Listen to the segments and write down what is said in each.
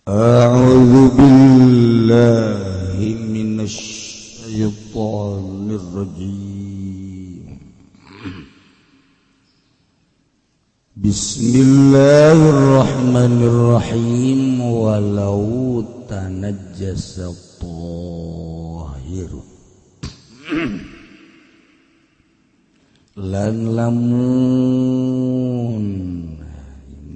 A'udzu billahi minasy syaithanir rajim. Bismillahirrahmanirrahim. Walau tanajjasa tahir lan lamun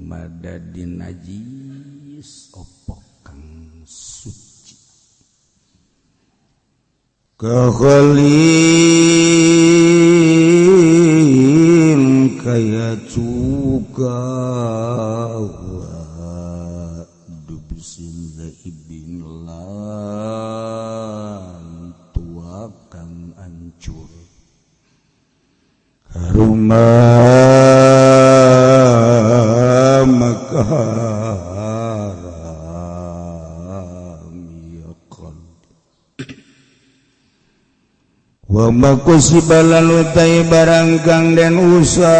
madadin najis opo kang suci kakhalin kaya cuka wa dubsin zaibin lan tua kang ancur rumah makaram yakal wa makusibalan utai barang kang den usaha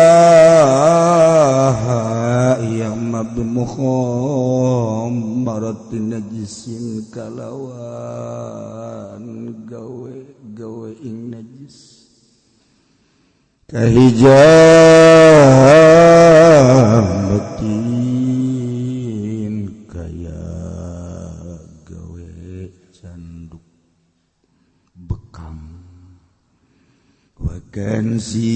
yang mabmukhom baratin najisin kalawan gawe ing najis kahijabatin kaya gawe canduk bekam wakansi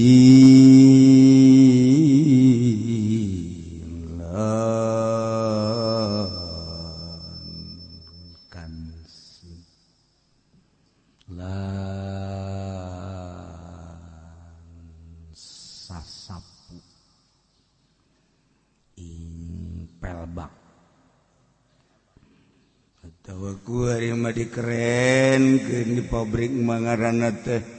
sasapu ing pelbak atawa ku ari mah dikerenkeun di pabrik mangaranna teh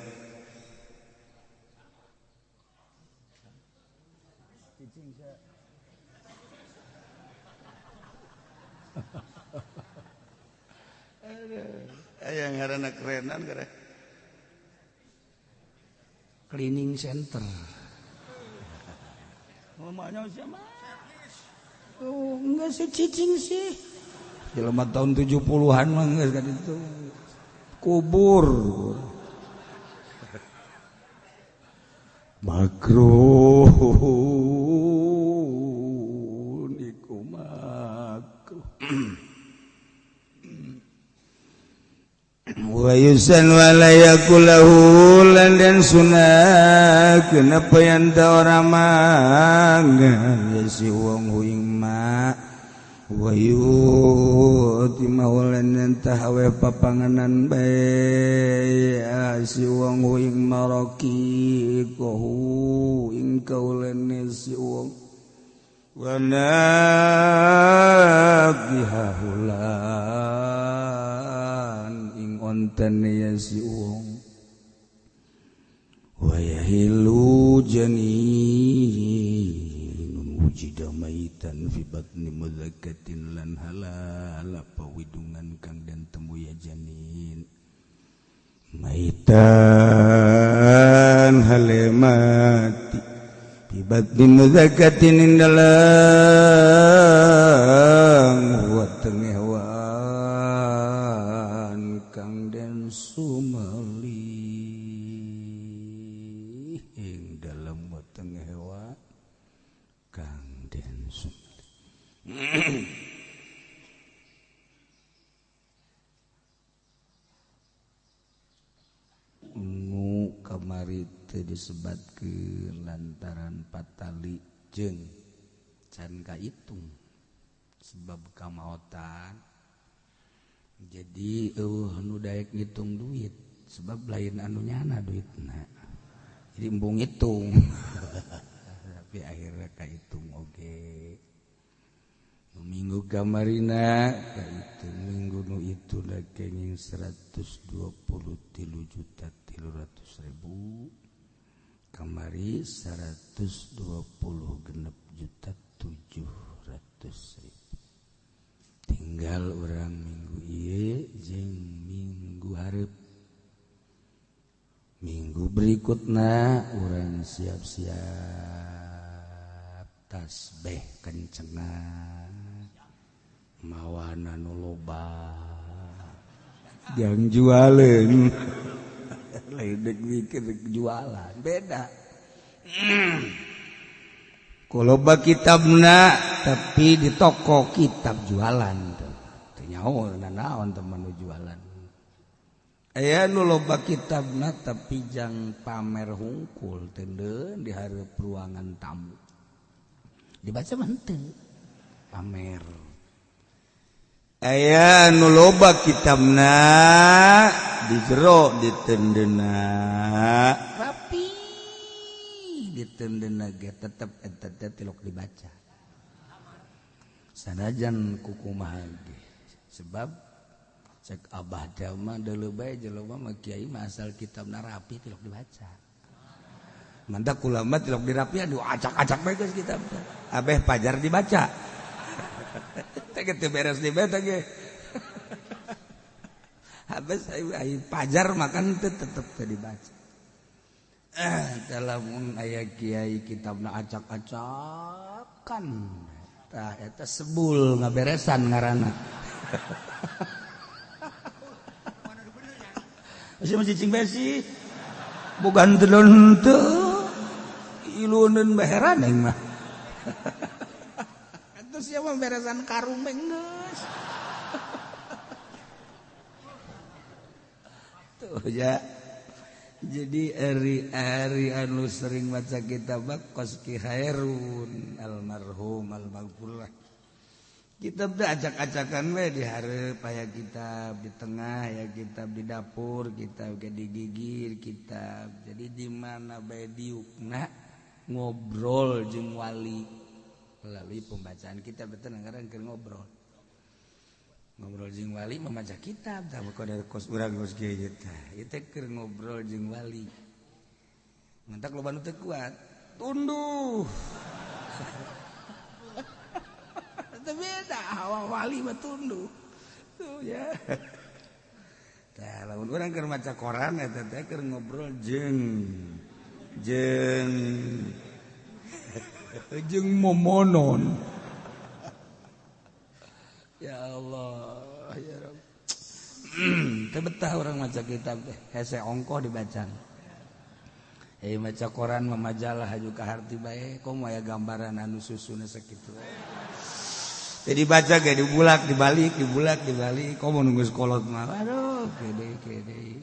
aya ngaranna kerenan gara cleaning center. Mamanya siapa? Oh, enggak sih cicing sih. Jelema tahun 70-an mah geus ka ditu. Kubur. Makruh niku makruh. Wa yusan wala yakulahu lan dan sunah kenapa yang ta ora mangan ya si wong huing ma wa yuti maulan enta hawe papanganan bae ya si wong huing maraki kohu ing kaulan si wong wa naqihahula onten ya si uong wa yahilu janinun wujida maitan fi batni mudhakatin lan halal pawidungan kang dan temu ya janin maitan halemati fi batni mudhakatin indalam wa tengah sumali ing dalam weteng hewa kang den sumali nu kamari teu disebatkeun lantaran patali jeung can kaitung sebab kamaotan. Jadi nu daek ngitung duit sebab lain anu nyana duitna jadi embung ngitung tapi akhirnya kahitung oge minggu kamarina kahitung minggu nu itu kenging 123.300.000 kamari 120.700.000 tinggal orang minggu ieu jeung minggu hareup minggu berikutna orang siap-siap tasbih kencengan mawana nu loba yang jualan lain mikir jualan beda. Koloba kitabna tapi di toko kitab jualan teu nyaho naon teman nu jualan. Aya nu loba kitabna tapi jang pamer hungkul teudeun di hareup ruangan tamu. Dibaca mah henteu pamer. Aya nu loba kitabna di jero ditendeuna rapi ditendeuna ge tetep eta teh tilok dibaca sanajan kukumaha ge sebab cek abah teh mah deuleu bae jelema mah kiai mah asal kitabna rapi tilok dibaca mantak ulama tilok dirapian acak-acak bae geus kitab teh abeh pajar dibaca teh teu beres di beta ge habis ai pajar makan teh tetep teu dibaca. Dalam aya kiai kitabna acak-acakan tah eta sebul ngaberesan ngaranna. Masih cicing besi bukan telon teu iluneun baheran aing mah. Atuh sia mah beresan karung geus. Tuh ya. Jadi ari anu sering maca kitab Qos Ki Hairun almarhum almaghfurlah. Kitab teh acak-acakan we di hareup aya kitab di tengah ya kitab di dapur kitab ge digigir kitab. Jadi di mana bae diukna ngobrol jeung wali melalui pembacaan kitab teh ngaran keur ngobrol. Ngobrol jeung wali memaca kitab tah dari kos urang kos kieu tah ieu teh keur ngobrol jeung wali ngantak loba nu teu kuat tunduh teh beda hawa wali mah tunduh tuh ya tah lamun urang keur maca koran eta teh keur ngobrol jeung momonon. Ya Allah, ya Rabb. Teu betah urang maca kitab teh, hese ongkoh dibaca. Maca koran mah majalah haju kaharti bae, komo aya gambaran anu susuna sakitu. Teh dibaca ge dibulak dibalik, dibulak dibalik, komo nunggu sekolot mah. Aduh, kede.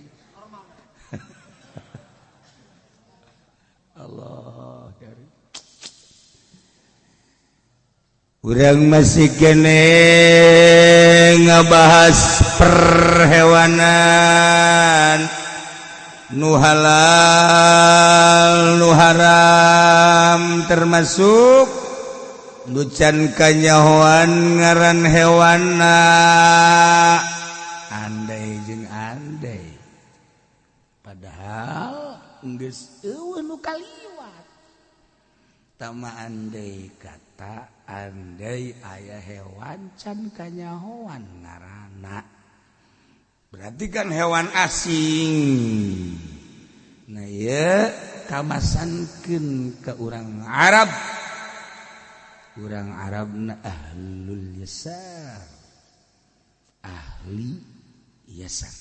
Allah, ya Rabb. Urang masih kene ngabahas perhewanan nu halal nu haram termasuk nu can kanyahoan ngaran hewanna andai jeung andai padahal geus eueuh nu kaliwat tama andai kata andai aya hewan can kanyahoan ngaranna berarti kan hewan asing. Nah ya kamasankeun ke urang Arab. Urang Arabna ahlul yasar. Ahli yasar.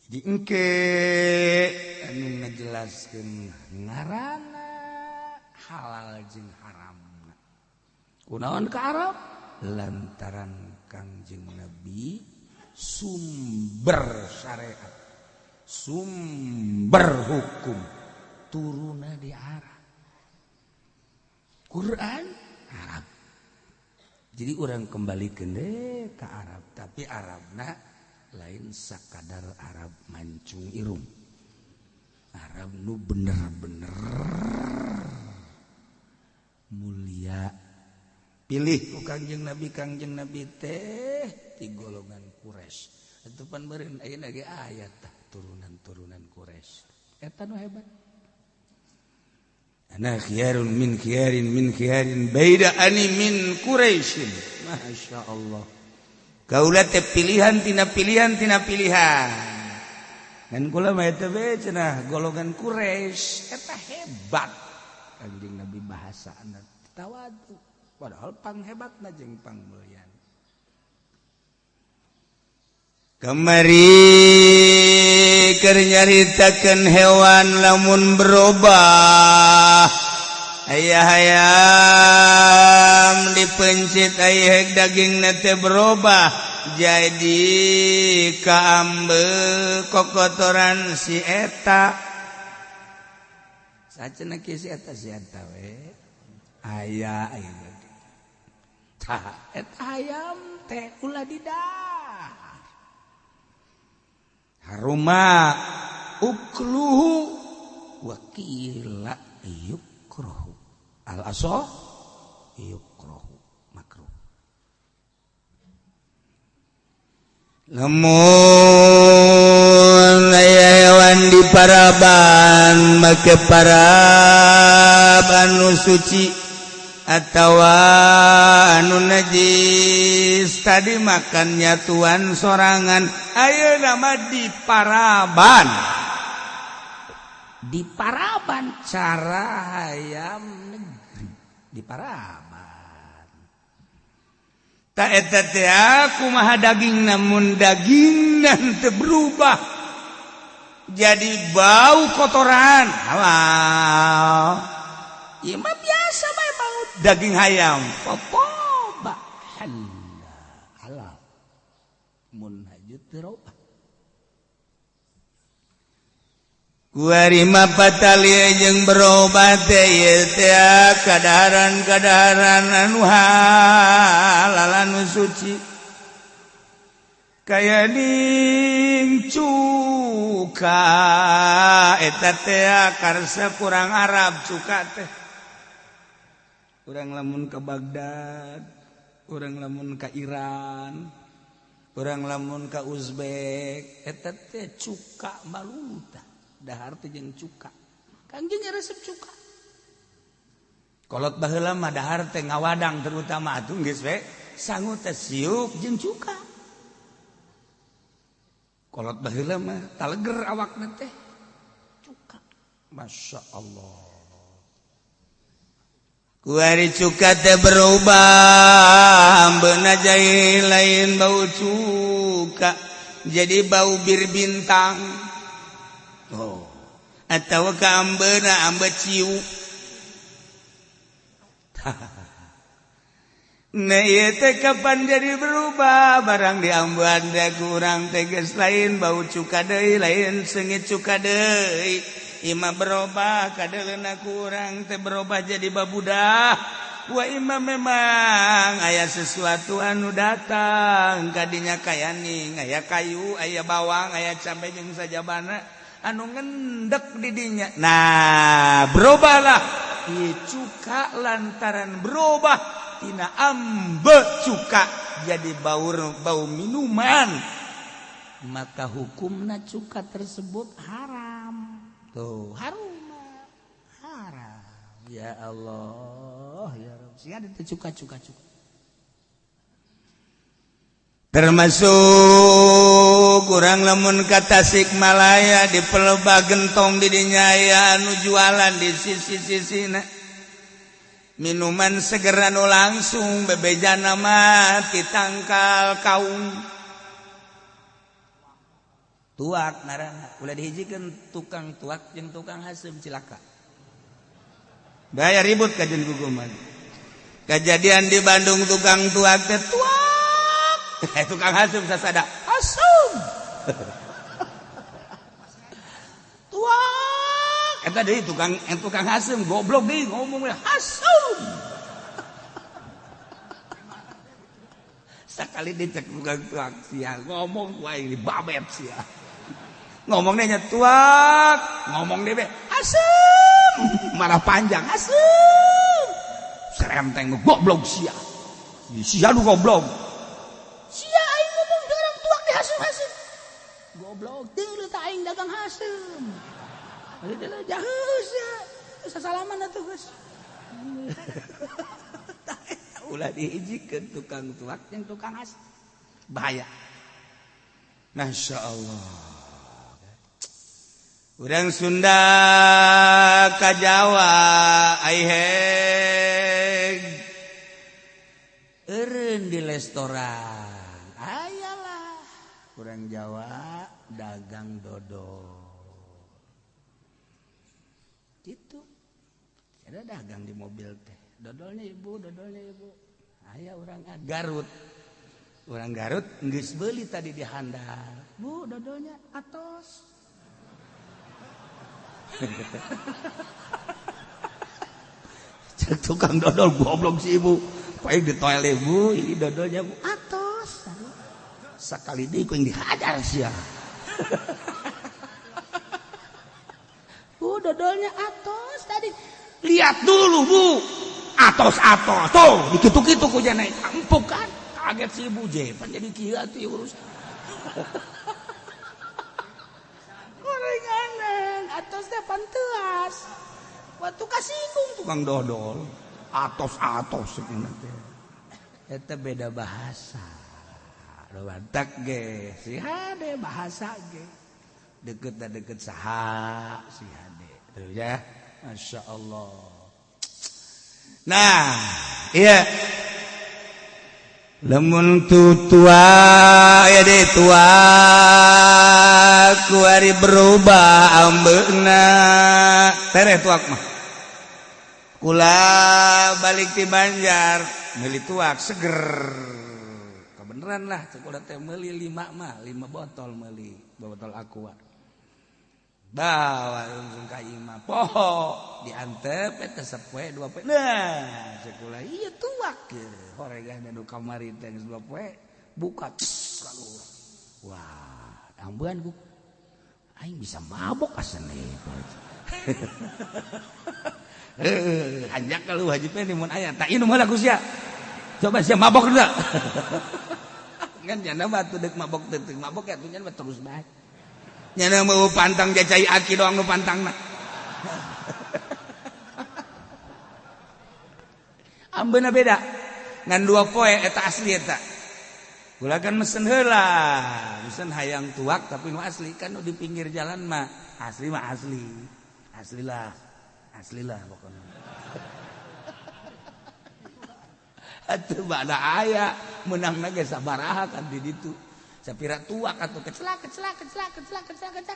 Jadi engke anu ngajelaskeun ngaranna halal jeung haram. Kunaon ka Arab lantaran Kangjeng Nabi sumber syariat sumber hukum turuna di Arab Quran Arab jadi orang kembalikan deh ke Arab tapi Arabna lain sakadar Arab mancung irung Arab nu bener-bener mulia pilih ku Kangjeng Nabi teh ti golongan Quraisy. Atuh pan beureun ayeuna ge ayat tah turunan Quraisy. Eta nu hebat. Ana khiyarun min khiyarin baida ani min Quraisyin. Masya Allah. Kaula teh pilihan tina pilihan. Dan kula mah eta bae cenah golongan Quraisy eta hebat. Kangjeng Nabi bahasana tawadu. padahal pang hebatna jeung pang mulyan. Kemari keur nyaritakeun hewan lamun berubah. Aya hayam dipencit aya dagingna teh berubah jadi kaambe kokotoran si eta. Sacenah kieu si eta we. Aya tah eta hayam teh ulah didah. Haruma ukluhu wa qila yukrahu. Al-asah yukrahu makruh. Lamun aya hewan di paraban make parab anu suci atawa anu najis tadi makan nyatuan sorangan ayeuna mah di paraban. Di paraban cara hayam negeri di paraban. Ta eta teh kumaha daging namun daging teu berubah jadi bau kotoran. Awal. Ieu mah biasa bae bau Daging hayam. popoba halal. Mun hajut teu robah. Kuarima patalia jeung berobat teh kadaharan-kadaharan anu halal anu suci kaya ning cuka eta teh karsa kurang Arab cuka teh urang lamun ka Baghdad urang lamun ka Iran urang lamun ka Uzbek Eta teh cuka maluluta. Dahar teh jeung cuka. Kangjeng resep cuka. kolot baheula mah dahar teh ngawadang terutama atuh geus we sangu teh siuk jeung cuka. Kolot baheula mah taleger awakna teh Cuka. Masya Allah. Kuari cuka teh berubah ambeuna jadi lain bau cuka jadi bau bir bintang. Oh, atau ka ambeuna ambe ciu. Nah ieu teh kapan jadi berubah barang diambean da kurang teh geus lain bau cuka deui lain seungit cuka deui. Ima berubah kadeleuna kurang teh berubah jadi babudah. Wa ima memang aya sesuatu anu datang kadinya kayaning aya kayu aya bawang aya cabe jeung sajabana anu ngendek di dinya. Nah, berubahlah ieu cuka lantaran berubah tina ambe cuka jadi bau minuman. Maka hukumna cuka tersebut haram. Tuh, Harum. Haram. Ya Allah, ya Rabb. Sia teh cuka. Termasuk kurang lamun ka Tasikmalaya di pelebah gentong di dinya aya anu jualan di sisi-sisina minuman seger anu langsung bebejana mah ti tangkal kaung Tuak ngaranna. Ulah dihijikeun tukang tuak jeung tukang haseum cilaka. Daya ribut ka jeung guguman. Kejadian di Bandung tukang tuak teh tuak tukang hasum sasada hasum Tuak. eta deui tukang hasum goblok deui ngomong hasum sakali dicek tukang tuak sia ngomong wae ini babet sia ngomongnya tuak ngomong deui hasum marah panjang hasum serenteng goblok sia nu goblok Sia aing ngomong jeung tuak dihasum-hasum. Goblok teuleut aing dagang hasum. Ari teh jaheus ya. Sasalaman atuh geus. ulah dihijikeun tukang tuak jeung tukang hasum. Bahaya. Masya Allah. Urang Sunda ka Jawa aiheg eureun di restoran ayalah kurang Jawa dagang dodol gitu ada dagang di mobil teh dodolnya ibu aya urang Garut geus beuli tadi di handal bu dodolnya atos cek tukang dodol goblok si ibu paling di toilet bu ini dodolnya bu atos sakali deui ku yang dihajar sia bu dodolnya atos tadi lihat dulu bu atos tuh dikitu-kitu ku jana empuk kan kaget si ibu jepan jadi kieu atuh urus gorenganan atos teh panteas waktu kasinggung tukang dodol atos sebenarnya teh eta beda bahasa batak ge si hade bahasa ge deket saha si hade tuh ya Masya Allah. Nah iya lamun tua ya deh tua kuari berubah ambeuna tereh tuak mah kula balik di Banjar meuli tuak seger kebeneran lah sekolah teh meuli 5 botol meuli botol aqua bawa langsung ka imah poho diantep eta sapoe 2 poe nah sekolah iya tuak horegan anu kamari teh geus 2 poe buka lalu wah ambeun ku aing bisa mabok asana hanjak kalau wajibnya nih mun aya tak inu malah sia coba sia mabok enggak kan jana batu dek mabok teuing mabok ya tunya terus bae nyana mau pantang jacai aki doang nu pantangna ambeuna beda ngan 2 poe eta asli eta kula kan mesen heula mesen hayang tuak tapi nu asli kan nu di pinggir jalan mah asli aslilah pokoknya atuh bada aya menangna ge sabaraha kan di ditu sapira tuak atuh kecelak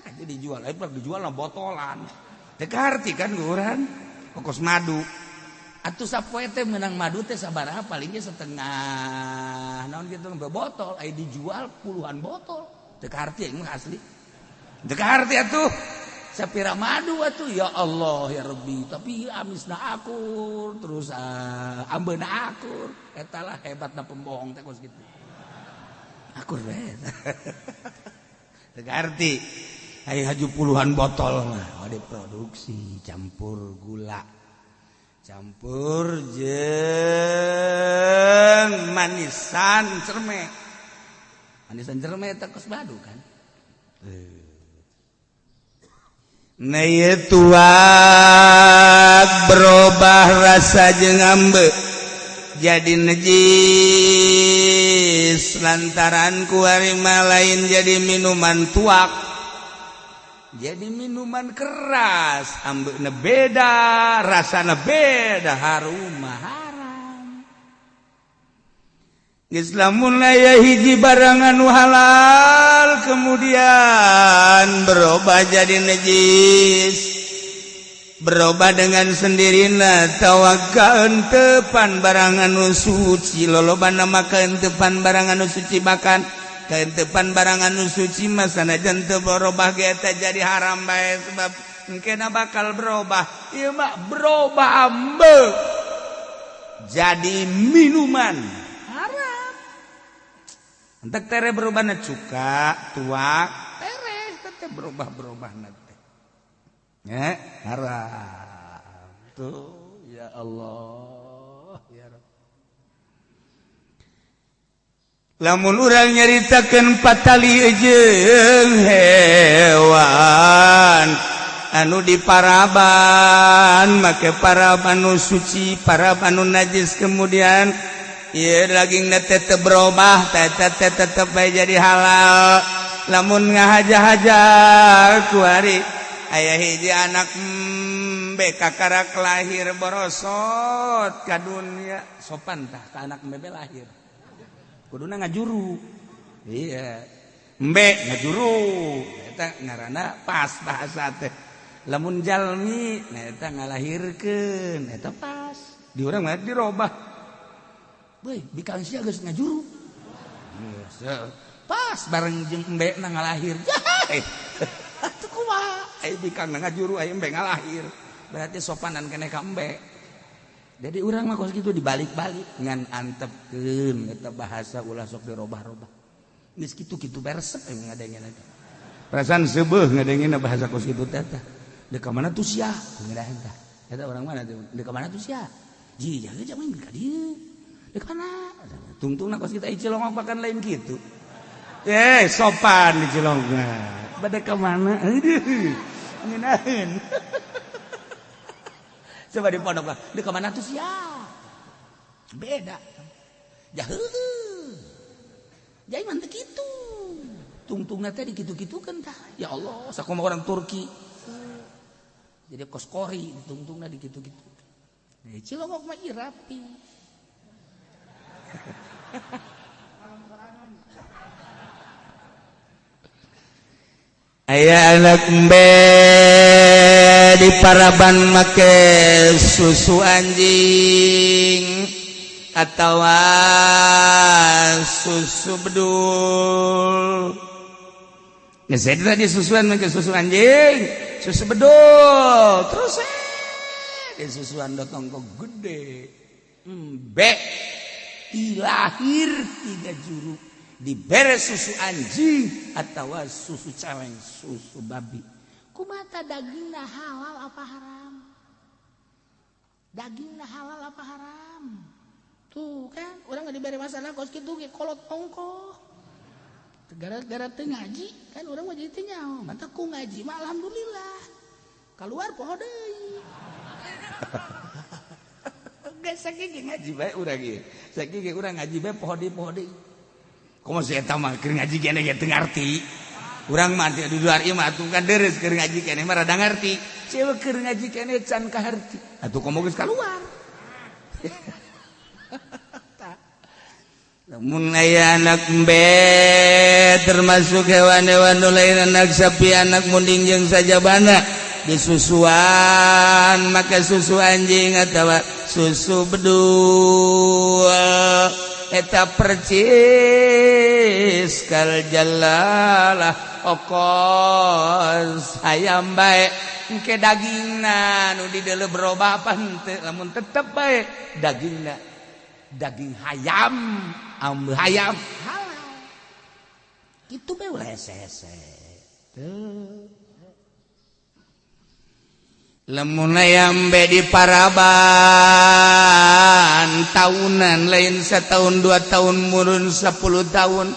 jadi dijual dijual na botolan teu karti kan urang kokos madu atuh sapoe teh menang madu teh sabaraha paling ge setengah naon kitu botol aya dijual puluhan botol teu karti mah asli teu karti atuh sapira madu atuh ya Allah ya Rabbi tapi amisna akur terus ambeuna akur eta lah hebatna pembohong teh kos kitu akur we teu arti aya haju puluhan botol mah ade produksi campur gula campur jeung manisan cerme eta kos madu kan Naya tuak berubah rasa jeung ambe jadi najis lantaran kuarima lain jadi minuman tuak jadi minuman keras ambeuna beda rasana beda harum haram geus lamun aya hiji barang anu halal kemudian berubah jadi najis berubah dengan sendirinya tawakkalun tepan barang anu suci lolobana makan tepan barang anu suci makan kain tepan barang anu suci mah sanajan teu berubah ge eta jadi haram bae sebab engkena bakal berubah ieu mah berubah ambe jadi minuman haram entek tere berubahna cuka tuak tere teh berubah-berubahna teh haram tuh ya Allah ya Rabb lamun urang nyaritakeun patali jeung hewan anu diparaban make paraban anu suci paraban anu najis kemudian ieu dagingna teh teu berubah tetep bae jadi halal lamun ngahaja-haja kuari aya hiji anak embe kakara lahir borosot ka dunia sopan tah ka anak embe lahir kuduna ngajuru iya embe ngajuru eta ngaranna pas bahasa teh lamun jalmi eta ngalahirkeun eta pas di urang mah dirobah beuy bikang sia geus ngajuru pas bareng jeung embe na ngalahir atuh kumaha ai bikang na ngajuru ai embe ngalahir berarti sopanan keneh ka embe jadi urang mah kos kitu dibalik-balik ngan antepkeun eta bahasa ulah sok dirobah-robah geus kitu-kitu beresep ngadengeun eta perasaan seubeuh ngadengeun bahasa kos kitu teh dek ka mana tuh sia ngeudahan tah eta urang mana tuh dek ka mana tuh sia ji jaga jangan ka dieu dek mana tungtungna kos kita Cilongok pakan lain kitu sopan di Cilongok bade ka mana aduh ngeunaheun coba di pondok lah dek ka mana tuh sia beda jaheuh jai mah teu kitu tungtungna teh dikitu-kitukeun tah ya Allah sakumaha orang Turki jadi kos kori tungtungna dikitu-kitu di Cilongok mah rapi aya anak embe di Paraban make susu anjing atawa susu bedul ngesedra di susuan make susu anjing susu bedul terus di susuan dotong kok gede embe dilahir 3 juru dibere susu anjing atau susu ceweng susu babi kumata dagingna halal apa haram dagingna halal apa haram tuh kan orang nggak diberi masalah kos kitu ge kolot ongkoh gara-gara teu ngaji kan orang mah jadi teu nyaho mata ku ngaji mah alhamdulillah keluar poho deui geus sakitu ngaji bae urang ieu sakitu urang ngaji bae poho deui komo si eta mah keur ngaji keneh ge teu ngarti urang mah di luar ieu mah atuh kan deres keur ngaji keneh mah rada ngarti ceuk keur ngaji keneh can kaharti atuh komo geus kaluar lamun aya anak embe termasuk hewan-hewan nu lain anak sapi anak munding jeung sajabana disusuan make susu anjing atawa susu bedul eta percis kal jalalah okos hayam bae engke dagingna nu di deuleu berubah apa henteu lamun tetep bae dagingna daging hayam ambe hayam halal kitu bae ulah hese-hese teu lamun ayam be di Paraban tahunan lain setahun 2 tahun murun 10 tahun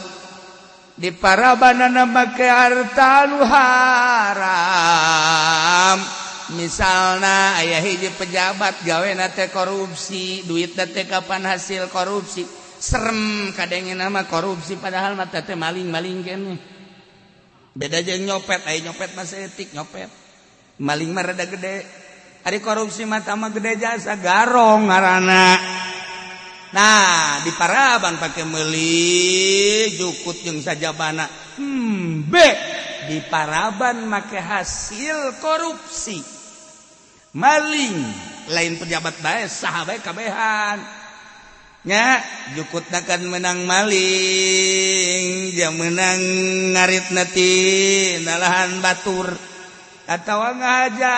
di Paraban make harta nu haram misalna aya hiji pejabat gawena teh korupsi duitna teh kapan hasil korupsi serem kadenge nama korupsi padahal mah teh maling-maling keneh beda jeung nyopet aya nyopet mah etik nyopet maling mah rada gede ari korupsi mah tama gede jasa garong ngaranna nah di Paraban pake meuli jukut jeung sajabana be di Paraban make hasil korupsi maling lain pejabat bae saha bae kabehan nya jukutna kan menang maling jeung menang ngaritna ti nalahan batur atawa ngaja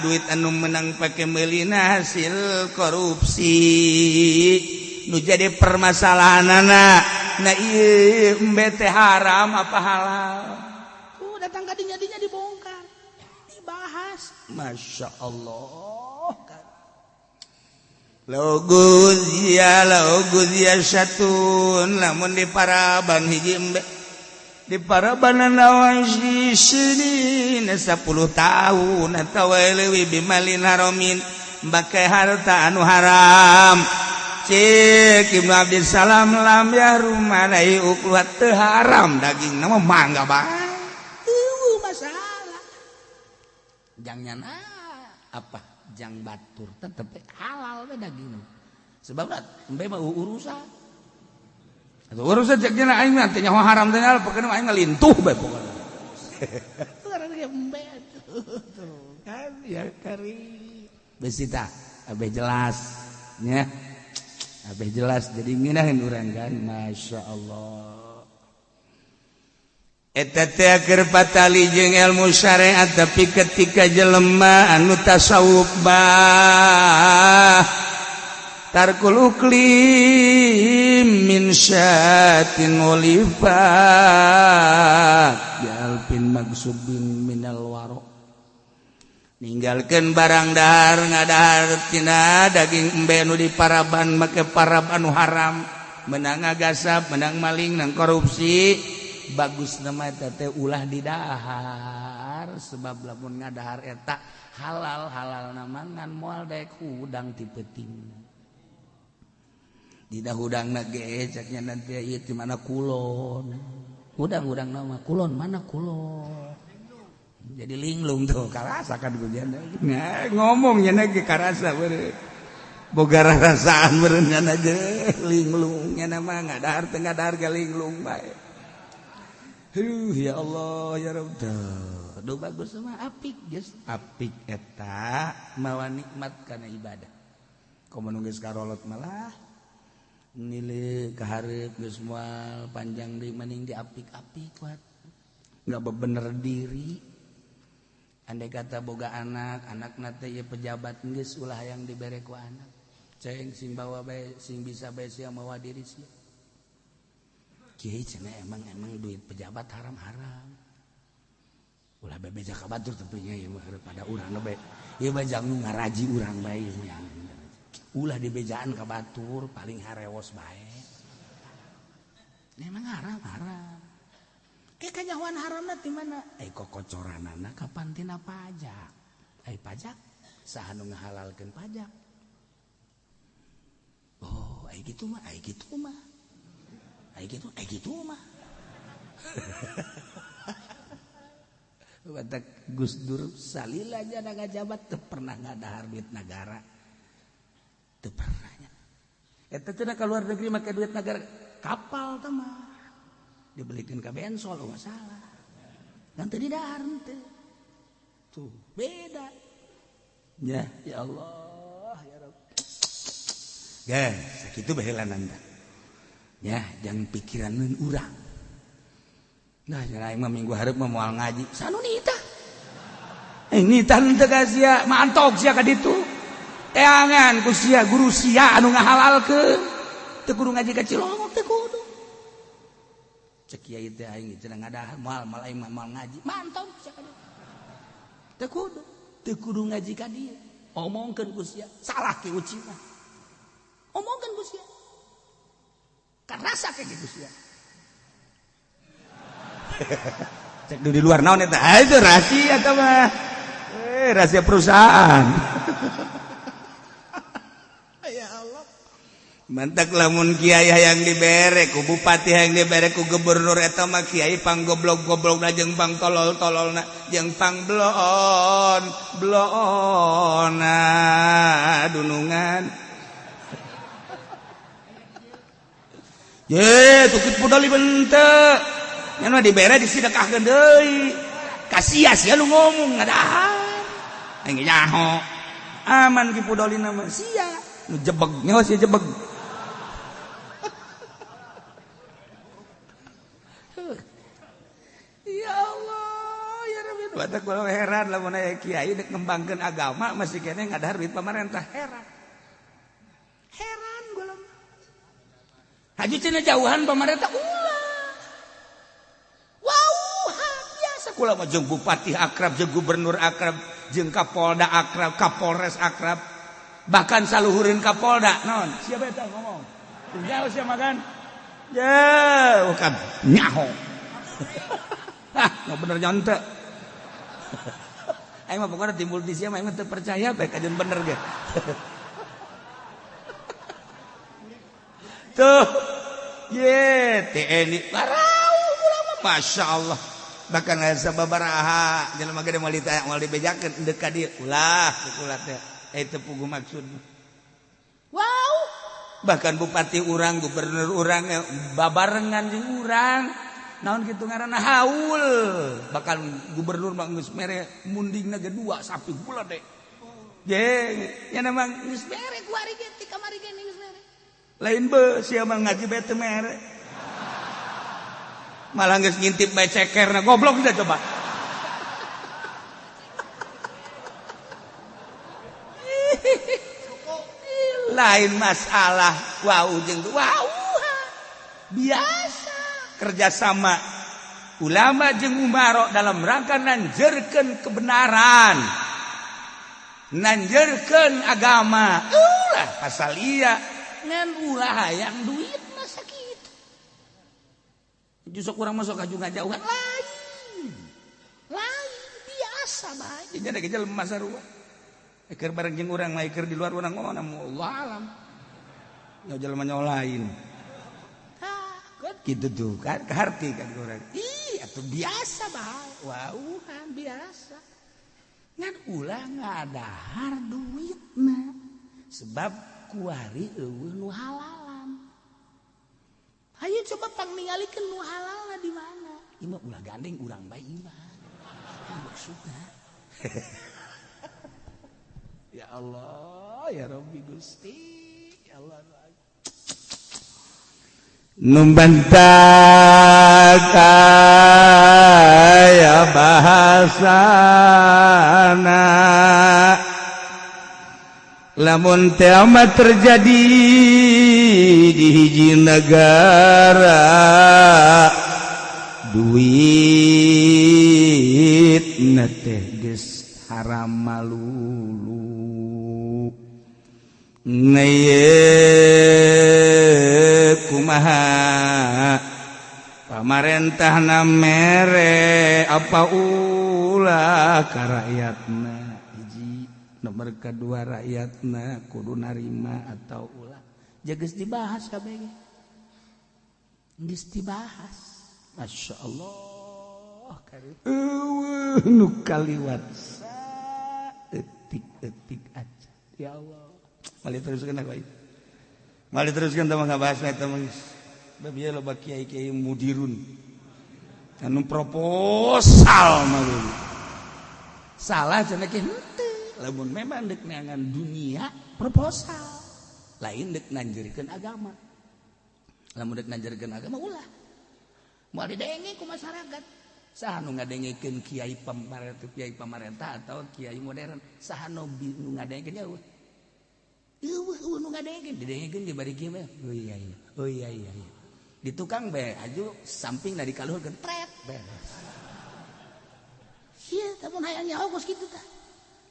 duit anu menang pake meulina hasil korupsi nu jadi permasalahanana na ieu embe teh haram apa halal datang ka dinya dibongkar dibahas masya Allah loguzia syatun lamun di Paraban hiji embe di Paraban nawaji sini 10 tahun atau leuwih bimalin haramin bakai harta anu haram cek Ibnu Abdul Salam lam ya rumah dai ukluat teu haram daging nama mangga bae masalah jangan apa jang batur tetep halal we daging sebab embe mah urusan atuh urusan cek dina aing mah teh nyaho haram teh pokona aing ngalintuh bae pokona karena ge embe tuh kan ya kari besita abe jelas nya abe jelas jadi ngeunaheun urang kan masyaallah eta teh keur patali jeung ilmu syariat tapi ketika jelema anu tasawuf bah tarkul uklim min syatin ulifat bialpin magsubin minal waro ninggalkeun barang dahar ngadahar tina daging embe nu diparaban make parab anu haram menang ngagasap menang maling nang korupsi bagus nama teh ulah didahar sebab lamun ngadahar eta halal namangan moal daek hudang ti peuting dina hudangna ge ceknya nanti ieu ti mana kulon hudang nama kulon mana kulon jadi linglung tuh karasakan kulian ngomong nya ge karasa beureuh boga rasaan meureun nya ge linglung nya nama ngadahar teh ngadahar ge linglung bae. Ya Allah ya Rabb. Aduh bagus mah apik geus. Apik eta mawa nikmat kana ibadah. Komo nu geus karolot malah nilai kaharep geus moal panjang deui mending diapik-apik kuat. Enggak bebener diri. Andai kata boga anak-anakna teh ieu pejabat geus ulah hayang dibere ku anak. Ceng sing bawa bae sing bisa bae sia mawa diri sia. Kiai cenah emang duit pejabat haram-haram. Ulah bebeja ka batur tapi nya ieu mah pada urang bae. Ieu mah jang nu ngaraji urang bae nya. Ulah dibejaan ka batur paling harewos bae. Memang haram-haram. Ke kanyawan haramna ti mana? Kocoranana kapan tina pajak. Pajak saha nu ngahalalkeun pajak. Oh, gitu mah. Gitu mah. Batak Gus Dur salila aja ngajabat teu pernah ngadahar duit negara. Teu pernah nya. Eta teh ka luar negeri make duit negara kapal teh mah. Dibelikeun ka bensol enggak salah. Dan teu didahar teh. Tuh, beda. Ya Allah, ya Rabb. Guys, sakitu bahelanana. Ya, jangan pikiran urang. Nah, jangan mah minggu hareup mah moal ngaji. Sanu nita? Nita teu ka sia, mantok sia ka ditu. Teangan ku sia guru sia anu ngahalalkeun. Teu kudu ngaji ka Cilongok teu kudu. Cek kiai teh aing cenah ngadahar moal aing moal ngaji. Mantok sia ka ditu. Teu kudu ngaji ka dieu. Omongkeun ku sia, salah ki uci mah. Omongkeun ku sia. Kan rasa kayak gitu sih ya. Cek dulu di luar naon eta. Itu rahasia atau mah. Rahasia perusahaan. Ya Allah. Mantak lamun kiai hayang dibere ku bupati hayang dibere ku gubernur eta mah kiai pang goblok-goblokna jeung pang tolol-tololna jeung pang bloon dunungan. Ye, tukit pudali bente. Nya mah dibere disidekahkeun deui. Kasia sia nu ngomong ngadahar. Aing nyaho. Aman ki pudalina mah sia. Nu jebeg nyaho sia jebeg. Ya Allah, ya Rabbi. Batak kula heran lamun aya kiai dek ngembangkeun agama masih kene ngadahar duit pamarentah heran. Heran gua mah. Haji cenah jauhan pamarentah ulah. Wow, biasa kula mah jeung bupati akrab, jeung gubernur akrab, jeung kapolda akrab, kapolres akrab. Bahkan saluhureun kapolda. Naon? Siapa eta ngomong? Jauh sia makan. Jauh kan nyaho. Nggak bener nyontek. Aing mah pokoknya timbul di sia mah aing teu percaya bae kajeun bener ge. Tuh, ye TNI, larau ulama, masya Allah. bahkan sababaraha jelema gede moal dibejakeun deuk ka dieu ulah ulah teh eta puguh maksud. Wow, bahkan bupati urang gubernur urang babarengan jeung urang naon kitu ngaranna haul bakal gubernur mah geus mere mundingna ge 2 sapi gula deh jeung nya namang geus mere ku ari ge ti kamari ge geus mere lain beuh sia mah ngaji bae teu mere malah geus ngintip bae cekerna goblok dah coba. Lain masalah wow jeung wow biasa kerjasama ulama jeung umaro dalam rangka nanjeurkeun kebenaran nanjeurkeun agama ulah pasal ieu ngan ulah hayang duit masa kitu justru kurang masuk ka ngajauhan lain biasa bae jadi ge jelema sarua keur bareng jeung urang lain keur di luar urang ngomong Allah alam nya jelema nya lain gitu tuh kan keharti kan urang ih atuh biasa bae wauhan biasa ngan ulah ngadahar duitna sebab kuari eueuh nu halalan hayu coba pangningalikeun nu halalna di mana ieu mah ulah gandeng urang bae iman maksudna. Ya Allah, ya Rabbi Gusti, ya Allah. Numbantaka bahasana lamun kiamat terjadi di hiji negara duit teh geus haram malulu kumaha pamarentahna mere apa ulah ka rakyatna hiji nomor kedua rakyatna kudu narima atau ulah geus dibahas kabeh geus dibahas masyaallah karim nu kaliwat etik aja ya Allah mali teruskeun baik mali teruskeun teh ngabahas eta mah babieu loba kiai-kiai mudirun anu proposal mah salah cenah ge henteu lamun memang deuk neangan dunia proposal lain deuk nanjeurkeun agama lamun deuk nanjeurkeun agama ulah moal didenge ku masyarakat saha nu ngadengekeun kiai pamarentah atau kiai modern saha nu ngadengekeun jauh eueuh nu ngadengekeun didengekeun di bari kieu mah oh iya di tukang bae aju samping na dikaluhurkeun tret beres ieu tamun hayang nyaho kitu tah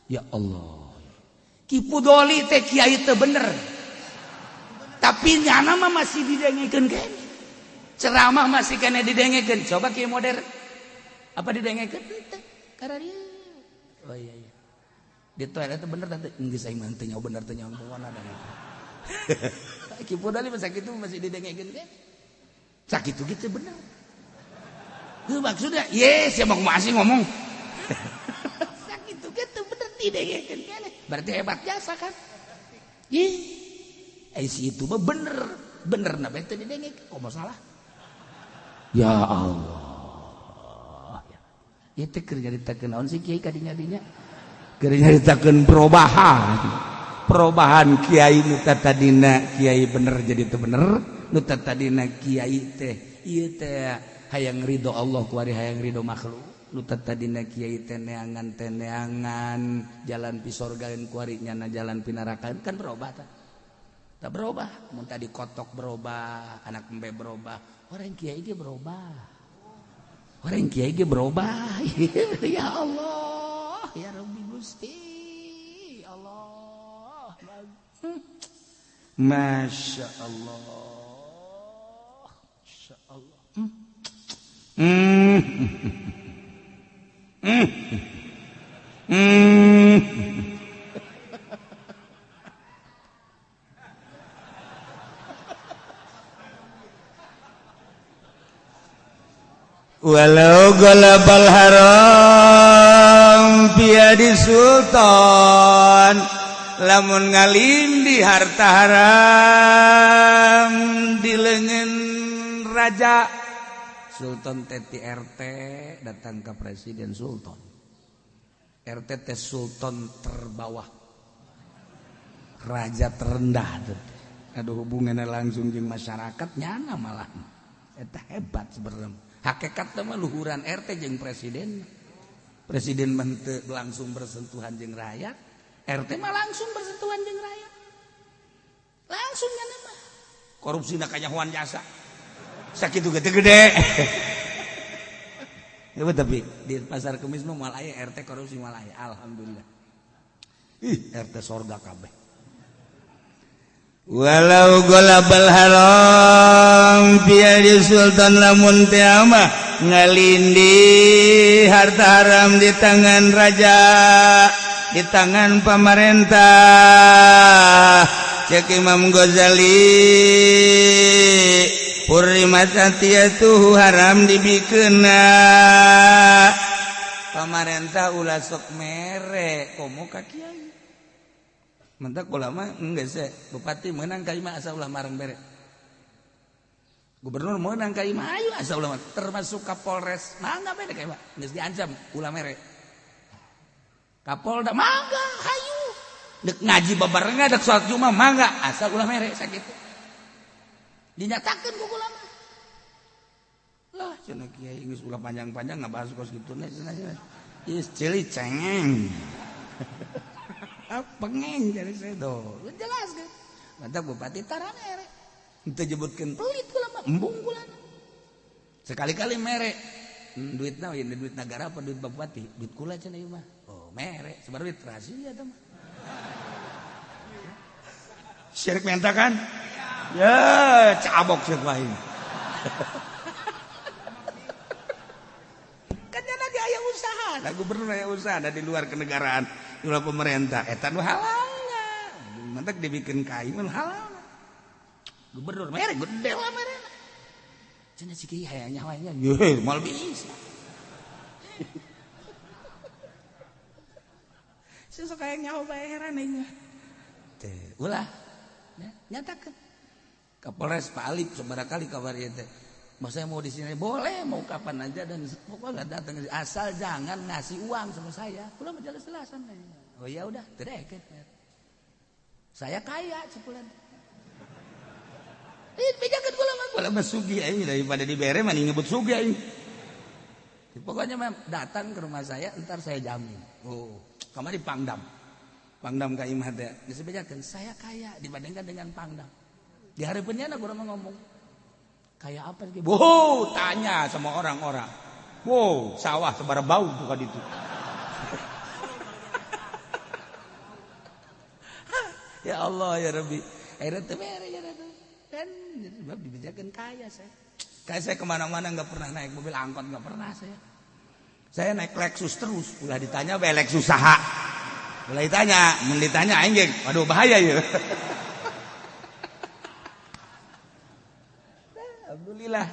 ya Allah kipu doli teh kiai teu bener tapi nyana mah masih didengekeun kene ceramah masih kene didengekeun coba kiai modern apa didengekeun teh karena dia oh iya di toilet itu bener tante geus aing mah teu nyaho bener teu nyaho pokona da kipu dali mah sakitu masih didengekeun kan sakitu gitu bener heuh maksudnya yes ya mah masih ngomong sakitu gitu bener didengekeun kan berarti hebat jasa kan ih si itu mah bener na bae teu didengekeun komo salah ya Allah ya teh keur nyaritakeun naon sih kiai kadinya-dinya keur nyaritakeun perubahan kiai nu tadina kiai bener jadi teu bener nu tadina kiai teh ieu teh hayang ridho Allah ku ari hayang ridho makhluk nu tadina kiai teh neangan jalan pi sorga ku ari nyana jalan pi neraka kan berubah tak berubah mun tadi kotok berubah anak embe berubah orang kiai ge berubah orang kiai ge berubah ya Allah ya Rabbi Gusti Allah Masya Allah Masya Allah walau galabal haram biadi sultan lamun ngalindi harta haram di lengan raja sultan teti RT datang ke presiden sultan RT teh sultan terbawah raja terendah ada hubungannya langsung jeung masyarakat nyana malah eta hebat sebenarnya hakikat mah luhuran RT jeung presiden mah teu langsung bersentuhan jeung rakyat RT mah langsung bersentuhan jeung rakyat langsung nyana mah korupsina kanyahoan jasa sakitu gede-gede ya tapi di pasar Kemis mah moal aya RT korupsi moal aya alhamdulillah RT sorga kabeh walau golabal haram biadi sultan lamun teu mah ngalindi harta haram di tangan raja di tangan pemerintah cek Imam Ghazali Purimat atiyatuhu haram dibikeuna pemerintah ulah sok mere komo ka kiai mentak ulama enggak sih bupati menang ka imah asa ulah marang bere gubernur menang ka imah ayo asa ulah termasuk Kapolres mangga bere ka imah geus diancam ulah mere Kapolda mangga hayu dek ngaji babarengan dek salat Jumat mangga asa ulah mere sakitu dinyatakeun ku ulama lah cenah kiai geus ulah panjang-panjang ngabahas kos kituna cenah geus cili cengeng pengeng jadi saya do jelas kan mantap bupati tara mere henteu nyebutkeun pelit ulama embung kulana sekali-kali mere duitna we duit negara apa duit bupati duit kula cenah ieu mah oh mere sebar duit rahasia teh mah syirik menta kan ya cabok sih wae kan nya ge aya usaha da gubernur aya usaha da di luar kenegaraan di luar pemerintah eta nu halalna mantak dibikin kai mun halal gubernur mere gede lah mere cenah si kiai aya nyawanya ye moal bisa sesuk aya nyawa bae heran ieu teh ulah nyatakeun Kapolres Pak Alip sebarakali kabar ieu teh mau saya mau di sini boleh mau kapan aja dan pokoknya datang asal jangan ngasih uang sama saya kula mah jelas-jelasan oh ya udah tereket saya kaya cepulan bejakeun kula mah sugih aing daripada dibere mah ngebut sugih aing pokoknya mah datang ke rumah saya entar saya jamin oh kamari Pangdam ka imah teh geus bejakeun saya kaya dibandingkan dengan Pangdam di hari penyeuna kurang ngomong kayak apa sih? Wow, tanya sama orang-orang. Wow, sawah sebar bau bukan itu. Ya Allah ya Rabbi. Akhirnya temere ya Rabbi. Dan sebab dibijakan kaya saya. Kayak saya kemana-mana nggak pernah naik mobil angkot nggak pernah saya. Saya naik Lexus terus. Ulah ditanya bae Lexus saha. Ulah ditanya, mun ditanya aing waduh bahaya ya. Alhamdulillah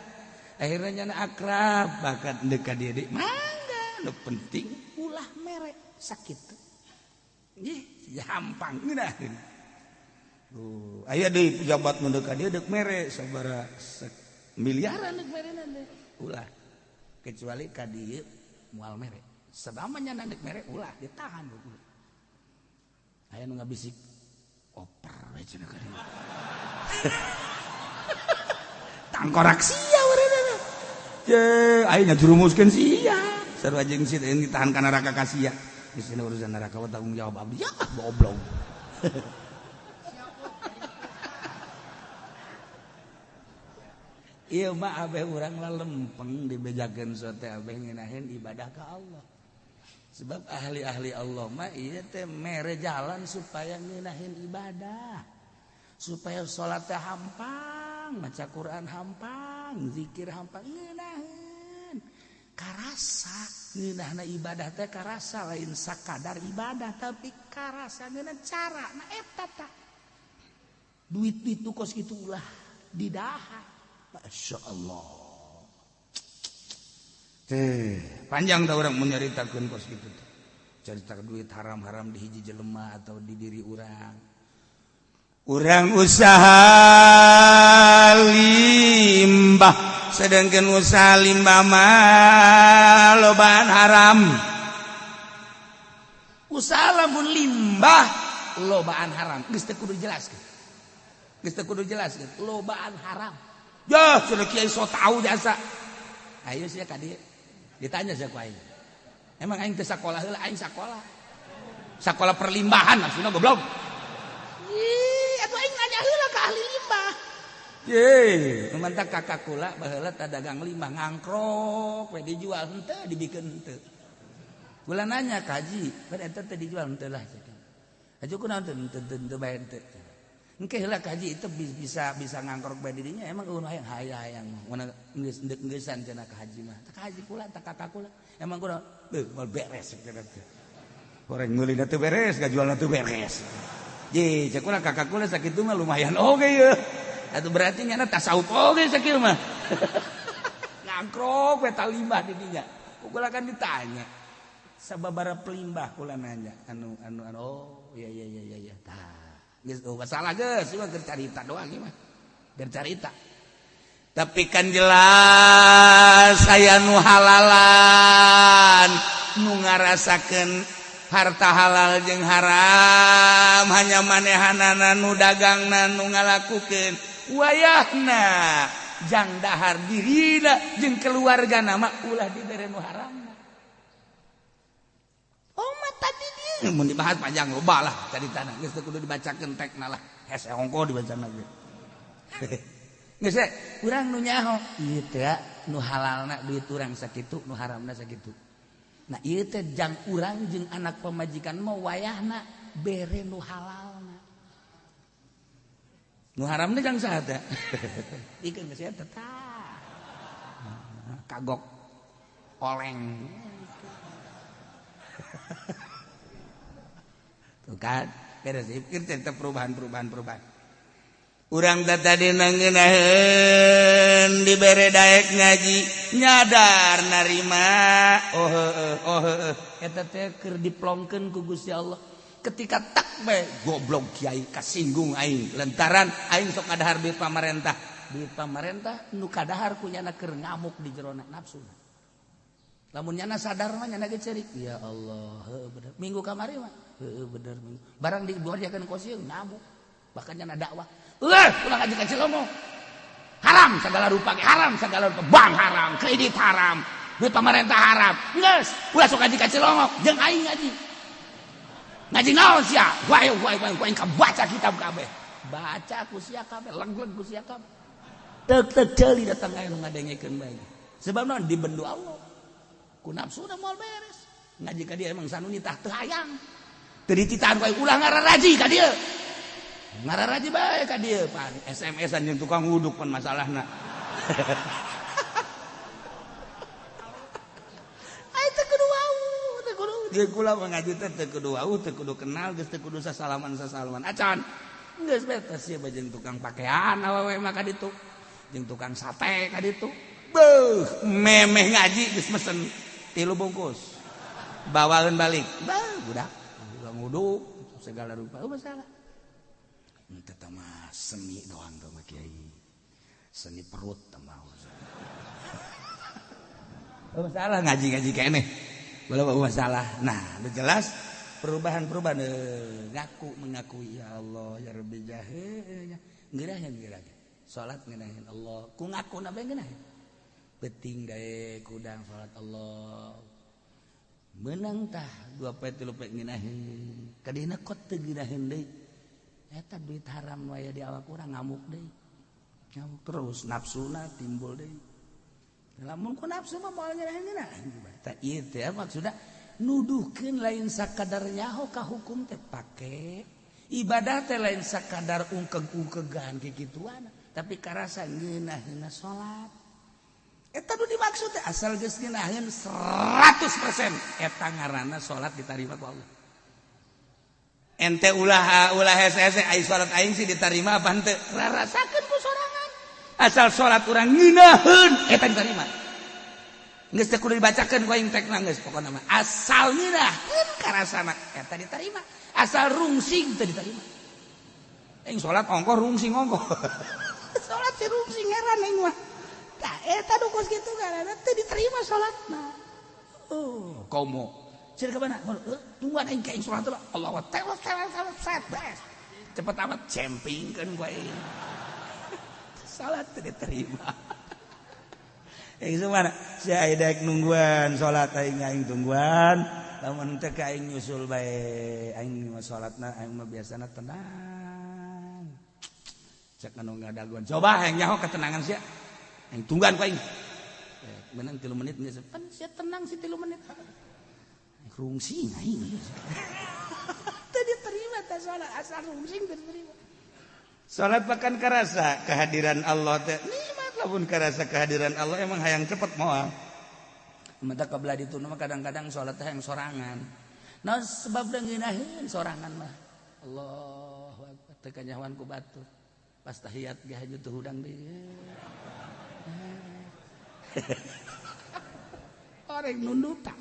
akhirnya nyana akrab bakat dekat dia dek mangga nu penting ulah mere sakit ih gampang ngeunaheun aya deui pejabat nu dekat dia dek mere sabaraha miliaran dek mere deh ulah kecuali ka dieu moal mere sabama nyana dek mere ulah ditahan dulu aya nu ngabisik oper we cenah ka dieu tangkorak sia urang je ayeuna jurumuskeun sia sarua jeung si teh ditahan ka neraka ka sia geus urusan neraka wa tanggung jawab abdi ya goblok ieu mah abeh urang lempeng dibejakeun sote abeh ngeunaheun ibadah ka Allah sebab ahli-ahli Allah mah ieu teh mere jalan supaya ngeunaheun ibadah supaya salat teh hampang maca Quran hampang, zikir hampang, ngeunaheun. Karasa, ngeunahna ibadah teh karasa lain sakadar ibadah tapi karasa ngeunah cara na eta tah. Duit-duit nu kos kitu ulah didaha. Masyaallah. Panjang dah orang menyaritakeun kos kitu teh. Carita duit haram-haram di hiji jelema atau di diri urang. Urang usaha limbah sedangkan usaha limbah mah lobaan haram. Usaha lamun limbah lobaan haram. Geus teu kudu jelaskeun. Lobaan haram. Ya, sudah kiai so tahu jasa. Ayo sia ka dieu. Ditanya sia ku aing. Emang aing teu sakola heula, aing sakola. Sakola perlimbahan maksudna goblok. Ih, atuh aing nanya heula ka ahli limbah. Ye, mantak kakak kula baheula teh dagang limbah ngangkrok we dijual henteu dibikeun henteu. Kula nanya ka haji, kan eta teh dijual henteu lah. Haji kunaon teu bayar henteu. Engke heula ka haji itu bisa ngangkrok bae dirinya emang eueuh hayang mun geus geus-geusan cenah ka haji mah. Ka haji kula tak kakak kula. Emang kunaon? Moal beres cenah teh. Orang meulina teu beres, gajualna teu beres. Ye, cek kula kakak kula sakitu mah lumayan oge ye. Atuh berarti nyana tasawuf oge sakitu mah. Ngangkrok we limbah di dinya. Kula kan ditanya. Sababaraha pelimbah kula nanya. Anu oh iya. Tah. Geus salah geus, cuma keur carita doang ieu mah. Keur carita. Tapi kan jelas aya nu halalan, nu ngarasakeun harta halal jeung haram, hanya manehanana nu dagangna nu ngalakukeun wayahna jang dahar dirina jeung keluargana mah ulah dibere nu haramna. Oh mah tadi dia mun dibahas panjang loba lah caritana geus teu kudu dibacakeun tekna lah hese hongko dibacana ge. Geus urang nu nyaho ieu teh nu halalna duit urang sakitu nu haramna sakitu. Nah ieu teh jang urang jeung anak pamajikan mah wayahna bere nu halalna. Nu haramna jang saha teh? Ikeun geus eta tah. Kagok oleng. Tuh kan, beres pikir cerita perubahan. Urang tadi ngeunaheun dibere daek ngaji, nyadar narima. Eta teh keur diplongkeun ku Gusti Allah. Ketika tak bae goblok kiai kasinggung aing lantaran aing sok kadahar duit pamarentah. Duit pamarentah nu kadahar ku nyana keur ngamuk di jero nafsuna. Lamun nyana sadar mah nyana ge ceurik. Ya Allah, heuh bener. Minggu kamari mah heuh bener. Barang diborjakeun ku sieun ngamuk. Bahkan nyana dakwah. Ulah ngaji ka Cilomo. Haram segala rupa, haram segala rupa. Bank haram, kredit haram, duit pamarentah haram. Geus, ulah sok ngaji ka Cilomo, jeung aing ngaji. Ngaji naon sia? Wae ka baca kitab kabeh. Baca ku sia kabeh, leg-leg ku sia kabeh. Teuk ceuli datang aya nu ngadengekeun bae. Sebab naon dibendu Allah. Ku nafsu udah moal beres. Ngaji ka dieu emang sanu nitah teu hayang. Teu dititahan wae ulah ngararaji ka dieu. Ngararaji bae ka dieu pan SMS-an jeung tukang wuduk pan masalahna. Ai teu kudu wau, teu kudu dieu kula ngaji teh teu kudu wau, teu kudu kenal, geus teu kudu sasalaman. Acan. Geus betes ieu jeung tukang pakaian awewe mah ka ditu. Jeung tukang sate ka ditu. Beuh, memeh ngaji geus mesen 3 bungkus. Bawaeun balik. Budak tukang wuduk segala rupa. Oh masalah. Itu mah seni doang tuh mah kiai. Seni perut mah. Oh masalah ngaji keneh. Belum masalah. Nah, udah jelas perubahan mengakui ya Allah ya Rabbi jahenya. Ngeurah. Salat ngeunaheun Allah. Ku ngakuna bae ngeunaheun. Beting gae kudang salat Allah. Menang tah 2 poe 3 poe ngeunaheun. Kadina kot teu ngeunaheun deui. Eta duit haram waya di awak urang ngamuk deui. Ngamuk terus nafsuna timbul deui. Lamun ku nafsu mah moal ngeunaheun. Tah ieu teh maksudna nuduhkeun lain sakadar nyaho ka hukum teh pake. Ibadah teh lain sakadar ungkeg-ungkegan kikituan, tapi karasa ngeunaheunna salat. Eta nu dimaksud teh asal geus ngeunaheun 100% eta ngaranna salat ditarima ku Allah. Ente ulah hese-hese ai salat aing sih ditarima apa henteu? Rarasakeun ku sorangan. Asal salat urang ngeunaheun eta ditarima. geus teh kudu dibacakeun ku aing tekna geus pokona mah asal nyerahkeun karasana eta diterima asal rungsing teu diterima aing salat ongkoh rungsing ongkoh salat teh rungsing heran aing mah tah eta nu kos kitu karana teu diterima salatna komo cenah ka mana tungguan aing ka aing salat Allahu akbar set bes cepet amat campingkeun ku aing salat teu diterima aing semana sia dek nungguan salat aing tungguan lamun teu ka aing nyusul bae aing mah salatna aing mah biasana tenang cek anu ngadaguan coba hayang nyaho ketenangan sia aing tungguan ku aing menang 3 menit geus pan sia tenang si 3 menit rungsing aing teu diterima teh salat asal rungsing teu diterima salat pakan karasa kehadiran Allah teh nikmat lamun karasa kehadiran Allah emang hayang cepet moal mata kabelah ditu mah kadang-kadang salat teh hayang sorangan nah sebab da ngeunaheun sorangan mah Allahu akbar teu kanyahoan ku batur pas tahiyat ge haju teu hudang deui orek nunduta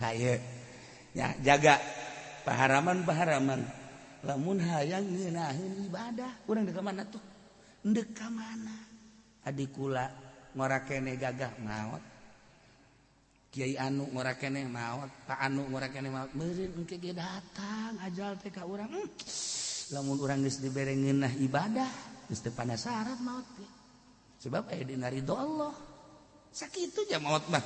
haye ya jaga paharaman lamun hayang ngeunaheun ibadah urang deuk ka mana tuh deuk ka mana adikula ngorakene gagah maot Kiai anu ngorakene maot Pak anu ngorakene maot meureun engke ge datang ajal teh ka urang lamun urang geus dibere ngeunah ibadah geus teu panasaran maot ge sebab aya dina ridho Allah sakitu ja maot mah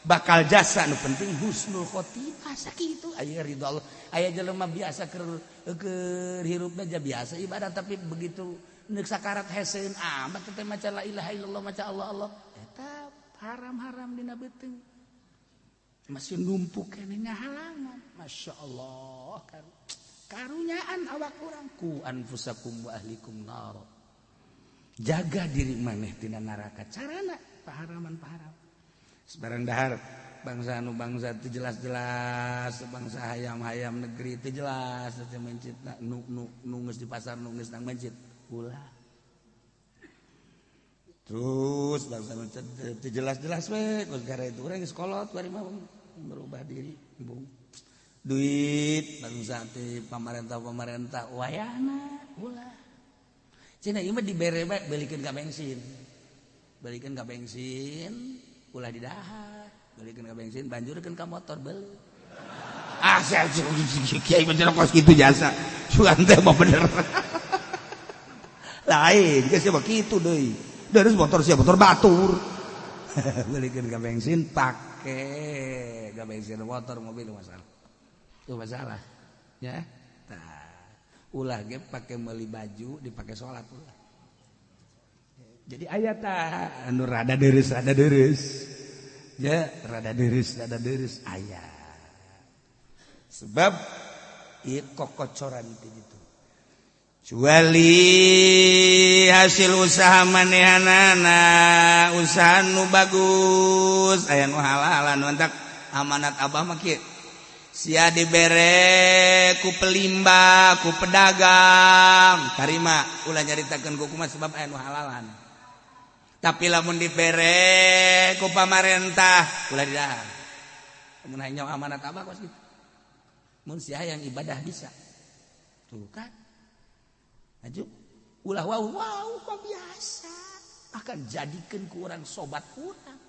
bakal jasa nu penting husnul khotimah sakitu aya ridho Allah aya jelema biasa keur hirupna ja biasa ibadah tapi begitu neuk sakarat heseueun amat teh maca la ilaha illallah maca Allah eta haram-haram dina beuteung masih numpuk keneh halangan masyaallah karunyaan awak urang ku anfusakum wa ahlikum nar jaga diri maneh tina neraka carana paharaman sebarang dahar bangsa anu bangsa teu jelas-jelas bangsa hayam-hayam negeri teu jelas teh mencit nu geus di pasar nu geus nang mencit ulah terus bangsa nu teu jelas-jelas we gara itu urang geus kolot bari mah berubah diri bung duit bangsa teh pamarentah wayahna ulah cenah ieu mah dibere bae beulikeun ka bensin ulah didahar balikeun ka bensin banjurkeun ka motor beuleuh saya kiai bener kos kitu jasa sugan teh mah bener lain geus mah kitu deui deres motor sia motor batur balikeun ka bensin pake ka bensin motor mobil masalah ya tah ulah ge pake meuli baju dipake salat ulah jadi aya tah anu rada deres ya rada deres aya sebab ieu kokocoran teh gitu kecuali hasil usaha manehanana usaha nu bagus aya nu halal anu entak amanat abah mah kieu sia dibere ku pelimba ku pedagang tarima ulah nyaritakeun ku kumaha sebab aya nu halalan tapi lamun dibere ku pamarentah ulah didahar mun hayang amanat abah kos kitu mun sia hayang ibadah bisa tuh kan aju ulah wow biasa akan jadikeun ku urang sobat urang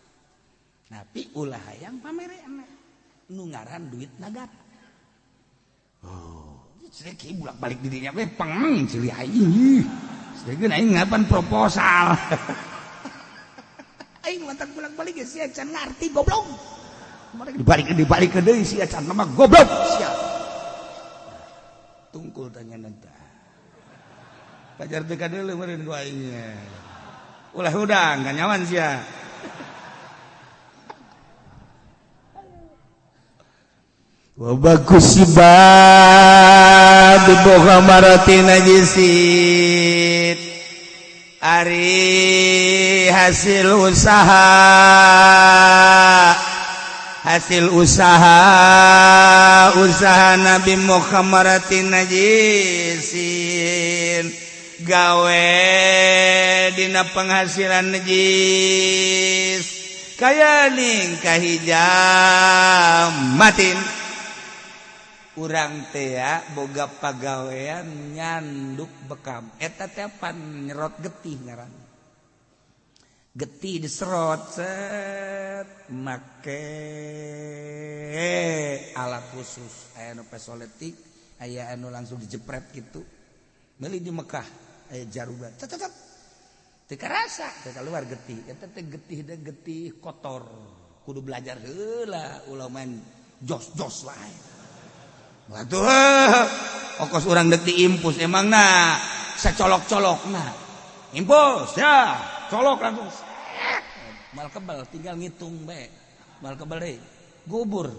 tapi ulah hayang pamerena nu ngaran duit nagara ceuk bolak-balik di dinya we peng cili aing saegeun aing ngapan proposal aing mantak bolak-balik geus sia can ngarti goblok mari dibalikeun deui sia can mah goblok sia tungkul tanya nanti pajar teh kadeuleu meureun ku aing ulah udang kanyawan sia wa bagus ibad boga marati najisit ari hasil usaha Nabi Muhammad najisin gawe dina penghasilan najis kaya ning kahijam matin urang teh boga pagawean nyanduk bekam eta teh pan nyerot getih ngaran getih diserot set make alat khusus aya nu pesoletik aya anu langsung dijepret gitu meuli di Mekah aya jarugan tetep teu karasa teu keluar getih eta teh getih teh getih kotor kudu belajar heula ulah main jos-jos wae waduh ongkos urang deuk diimpus emangna sacolok-colokna impus ya colok langsung mal kebal tinggal ngitung bae mal kebal deui gubur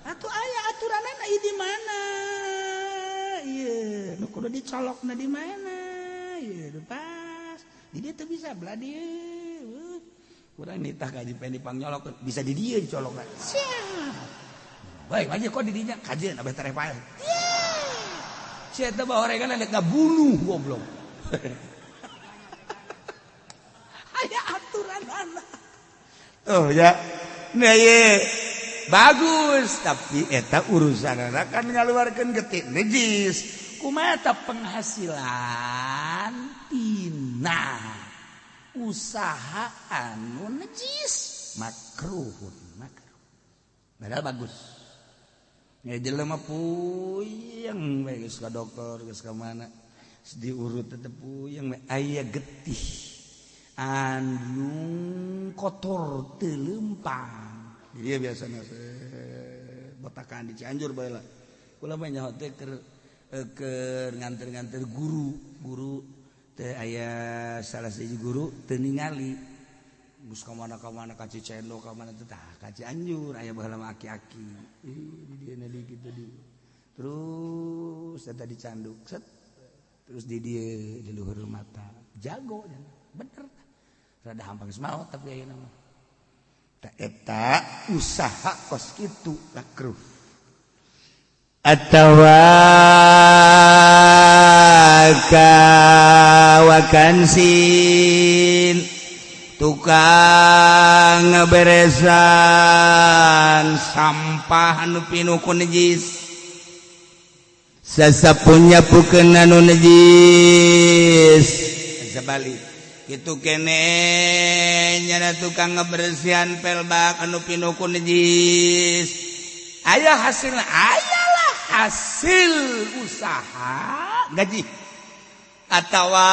atuh aya aturanana ieu di mana ieu nu kudu dicolokna di mana ieu pas di dieu teu bisa belah dieu urang nitah ka dipen dipangnyolok bisa di dieu dicolokna siap baik aja kok di dinya kajeun abah teh repael sia teh bawa orengan ada ngabunuh goblok aya aturanana oh ya nah ye bagus tapi eta urusanana kan ngaluarkeun getih najis kumaha eta penghasilan tina usaha anu najis makruhun padahal bagus ya jelema puyeng we geus ka dokter geus ka mana diurut teh puyeng we aya getih anu kotor teu leumpang ieu biasana botakan di Cianjur bae lah kula mah nyaho teh keur nganter-nganter guru teh aya salah siji guru teu ningali geus ka mana ka Cicendo ka mana teh tah ka Cianjur aya baheula mah aki-aki di dieu di kitu di terus eta dicanduk set terus di dieu di luhur mata jago bener rada hampang maot tapi ayeuna mah tah eta usaha kos kitu makruh atawa kawakansin tukang ngeberesan sampah anu pinuku najis sasapunya pukeun anu najis sabalik kitu kene nyana tukang ngebersihan pelbak anu pinuku najis aya hasilna ayalah hasil usaha gaji atawa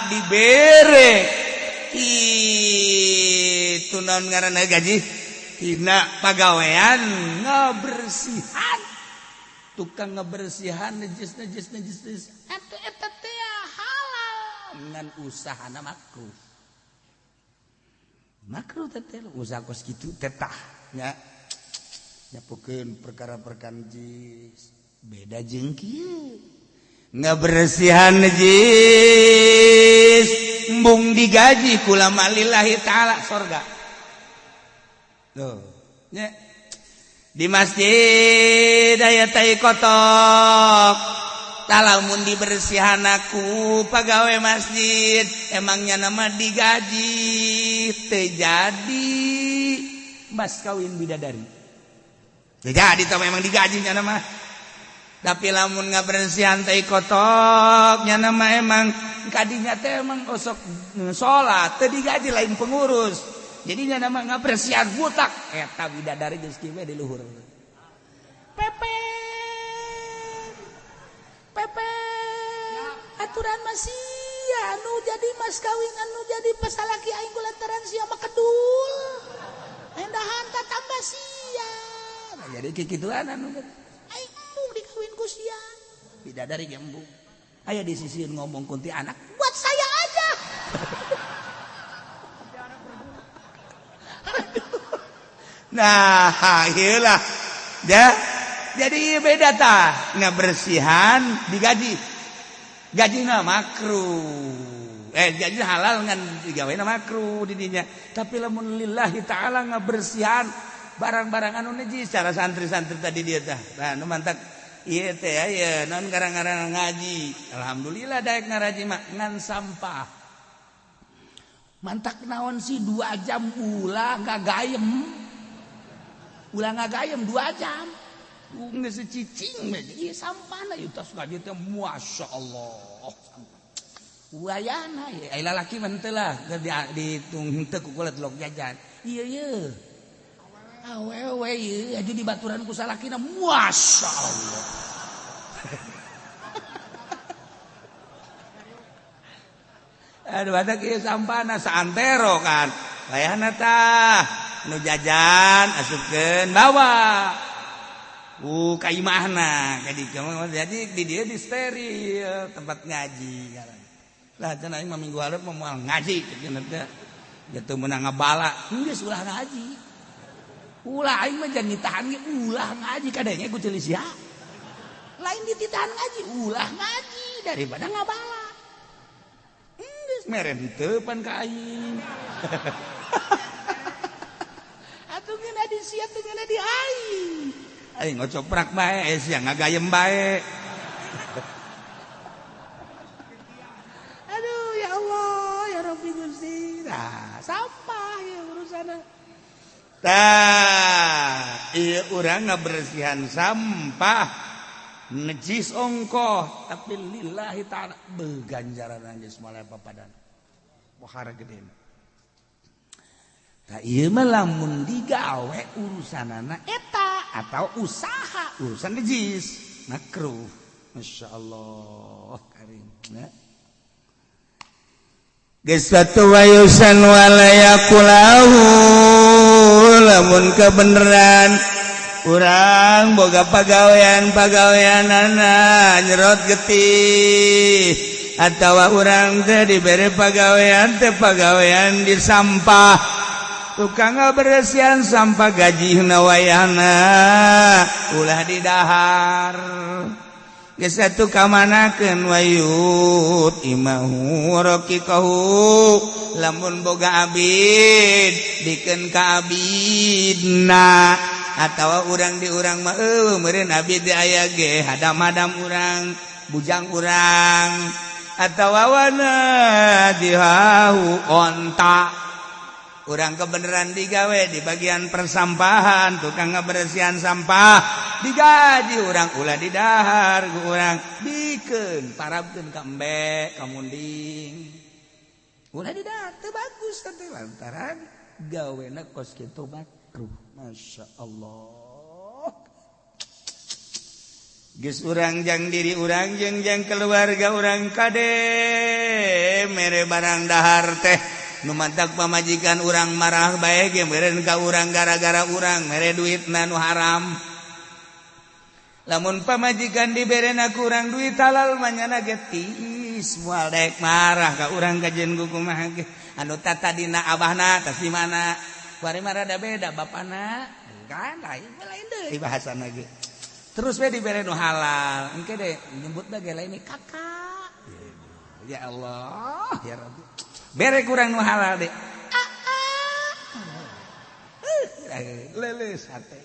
dibere itu naon ngaranna gaji tina pagawean ngabersihan tukang ngabersihan najis eta teh halal ngan usahana makruh teh usaha kos kitu teh tah nya nyapukeun perkara-perkara najis beda jeung kieu ngabersihan najis embung digaji kula malillahi ta'ala surga tuh nya di masjid aya tai kotok talamun dibersihan aku pagawe masjid emangnya nama digaji teu jadi mas kawin bidadari teu jadi teh memang digajinya nama tapi lamun ngabersihan teh kotok nya nama emang kadinya teh emang osok salat teu digaji lain pengurus jadinya nama ngabersihan butak eta bidadari geus kieu di luhur pepe aturan masih anu jadi mas kawin anu jadi pasalaki aing kulantaran sia mah kedul endahan tatambah sia nah, jadi kikituan anu aing embung dikawin ku sia bidadari ge embung aya di sisi ngomong kunti anak buat saya aja nah iyalah ya jadi beda tah ngabersihan digaji gajina makruh gaji halal ngan digawena makruh di dinya tapi lamun lillahi ta'ala ngabersihan barang-barang anu najis cara santri-santri tadi dia tah nah nu mantak Iya teh aya non garang-garang ngaji. Alhamdulillah daek ngaraji mah ngan sampah. Mantak naon sih 2 jam ulah ngagayem. Ulah ngagayem 2 jam. Geus cicing mah ieu sampahna ieu tos ngaji teh masyaallah. Wayana ya lalaki mah teu lah ditung teu ku kulit log jajan. Ieu awewe ieu aju dibaturan ku salakina masyaallah. Aduh badak ieu sampahna saantero kan. Layahna tah nu jajan asupkeun bawa. Ka imahna jadi di dieu di steril tempat ngaji kan. Lah cenah aing mah minggu hareup moal ngaji cenah teh. Jatuh meunang ngabala, geus ulah ngaji. Ulah aing mah jangan ditahan ge ulah ngaji kadenge ku ceulis ya. Lain dititahan ngaji, ulah ngaji daripada ngabala. Geus mere diteupan ka aing. Atuh geuna disiap teh geuna di aing. Aing ngocoprak bae sia ngagayem bae. Aduh ya Allah ya Rabbi Gusti. Nah, sampah ya urusanna. Tah, ieu urang ngabersihan sampah najis ongkoh tapi lillahi ta'ala beganjaran geus malaya papadan. Pohara gede. Tah ieu mah lamun digawe urusanana eta atau usaha urusan najis makruh. Masyaallah karim. Nah. Gesatu wayusan walayakulahu lamun kebeneran urang boga pagawean-pagaweanana nyerot getih atawa urang teh dibere pagawean teh pagawean di sampah tukang ngabersihan sampah gajihna wayahna ulah didahar geus atuh kamanakeun wayut imahu raqiqahu lamun boga abid dikeun ka abidna atawa urang di urang mah meureun abid aya ge hadam-hadam urang bujang urang atawa wana dihahu onta urang kebeneran digawe di bagian persampahan tukang ngabersihan sampah digaji urang ulah didahar ku urang dikeun parabkeun ka embe ka munding ulah didahar teu bagus teh lantaran gawena kos kitu makruh masyaallah geus urang jang diri urang jeung jang keluarga urang kade mere barang dahar teh nu mantak pamajikan urang marah bae ge meureun ka urang gara-gara urang mere duitna nu haram. Lamun pamajikan diberena ku urang duit halal manyana ge tiis moal daek marah ka urang kajen ku kumaha ge anu tata dina abahna tah si mana bari mah rada beda bapana kan lain deui bahasana ge. Terus we dibere nu halal engke de nyebutna ge lain kakak. Ya Allah ya Rabbi bere kurang nu halal deh. Leles hate.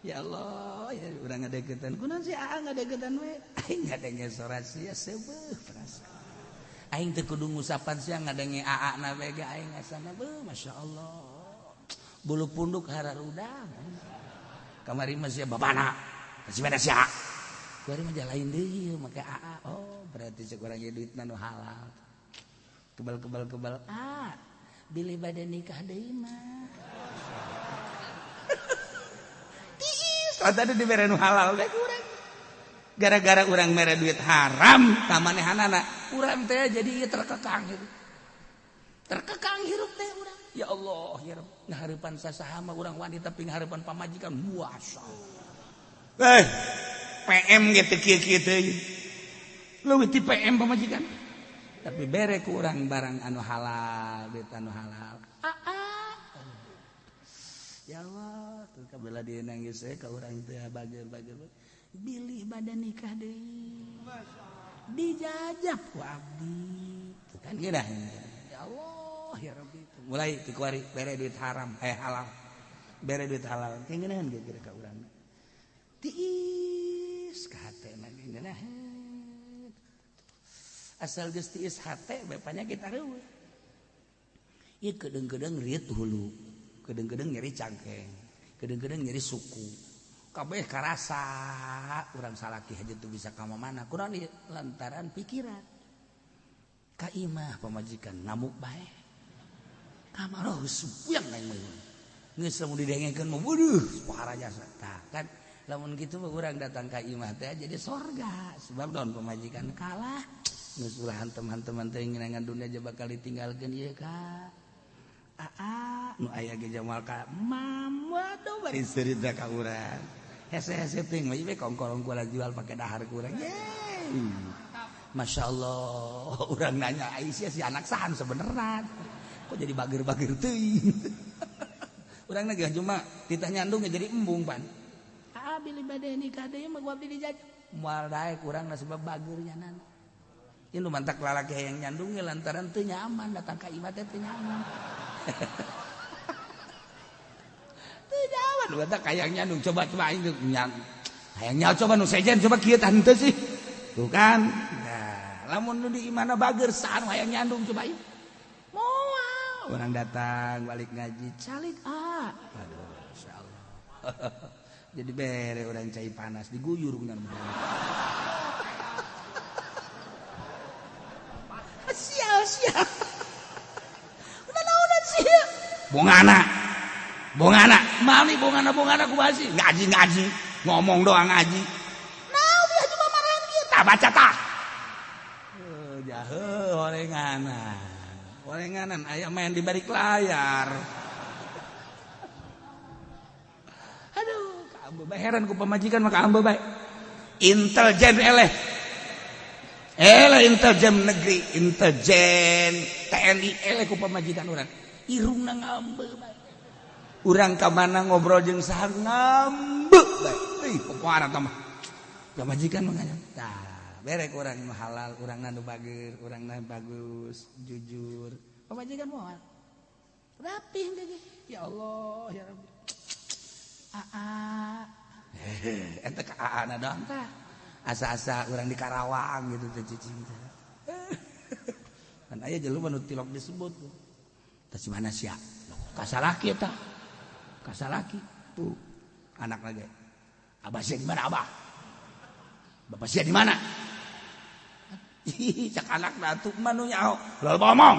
Ya Allah, ya urang ngadegetan. Kunaon si Aa ngadegetan we? Aing ngadenge sorat sia seubeuh perasaan. Aing teu kudu ngusapan sia ngadenge Aa na we ge aing asana beuh masyaallah. Bulu punduk hararudang. Kamari mah sia babana. Si beda sia. Kuari mah jalain deui make Aa. Oh, berarti cek urang duitna nu halal. Kebal bilih badan nikah deui mah tiis tadi dibere nu halal deh urang gara-gara urang mere duit haram ka manehanana urang teh jadi terkekang hirup teh urang ya Allah ya Rabb ngahareupan sasaha mah urang wani tapi ngahareupan pamajikan masyaallah PM ge teu kieu-kieu teuing leuwih ti PM pamajikan tapi bere ku urang barang anu halal duit anu halal ya Allah tuh kabela dia nangis ka urang teh bager-bager bilih badan nikah deui dijajab ku abdi tuh kan geuna ya Allah ya Rabbi mulai ti kuari bere duit haram halal bere duit halal kengeunaan ge ka urang tiis tiis ka hatena nah asal geus tiis hate bapaknya kita reueuh ieu kedeung-kedeung riet hulu kedeung-kedeung nyeri cangkeng kedeung-kedeung nyeri suku kabeh karasa urang salaki hiji teu bisa ka mana kurang lantaran pikiran ka imah pamajikan ngamuk bae kamaro supuyang nang geus lamun didengekeun mah waduh pahara jasa tah kan lamun kitu mah urang datang ka imah teh jadi sorga sebab daun pamajikan kalah geus ulah teman-teman teh nginangan dunia aja bakal ditinggalkeun ieu ka nu aya ge jamal ka mam waduh bari cerita ka urang hese-hese teuing mah ieu kongkorong kula jual pake dahar ku urang yeay masyaallah urang nanya Aisyah si anak sahan sebeneran kok jadi bager-bager teuing urang na ge cuma titah nyandungnya jadi embung pan bili bade nikah deui mah gua abdi dijajah moal daek urang na sebab bageurnya nana ieu nu mantak lalaki hayang nyandung ge lantaran teu nyaman datang ka imah teh teu nyaman teu nyaman mantak hayang nyandung coba aing hayang nyaho coba nu sejen coba kieu tah henteu sih tuh kan nah lamun nu di imahna bager saan hayang nyandung coba ieu moal urang datang balik ngaji calik aduh insyaallah jadi bere orang cai panas diguyur dengan siap udah sih bongana mami bongana kubasi ngaji ngomong doang ngaji nah dia cuma marahin kita baca tah jahe orenganan aya main di balik layar heran ku pamajikan maka ambe bae intelijen intelijen negeri intelijen TNI eleh ku pamajikan urang irungna ngambe bae urang ka mana ngobrol jeung saha ngambe bae pokoana tah mah pamajikan mah tah bere ku urang nu halal urangna nu bager urangna bagus jujur pamajikan moal rapih deui ya Allah ya Rabbi ente ka aana doang tah asa-asa urang di Karawang gitu teh cicing teh kan aya jelema nu tilok disebut tah si mana sia kasalaki eta kasalaki tuh anak lagi abah sia di mana abah bapak sia di mana cak anak datuk manu nyaho lalu ngomong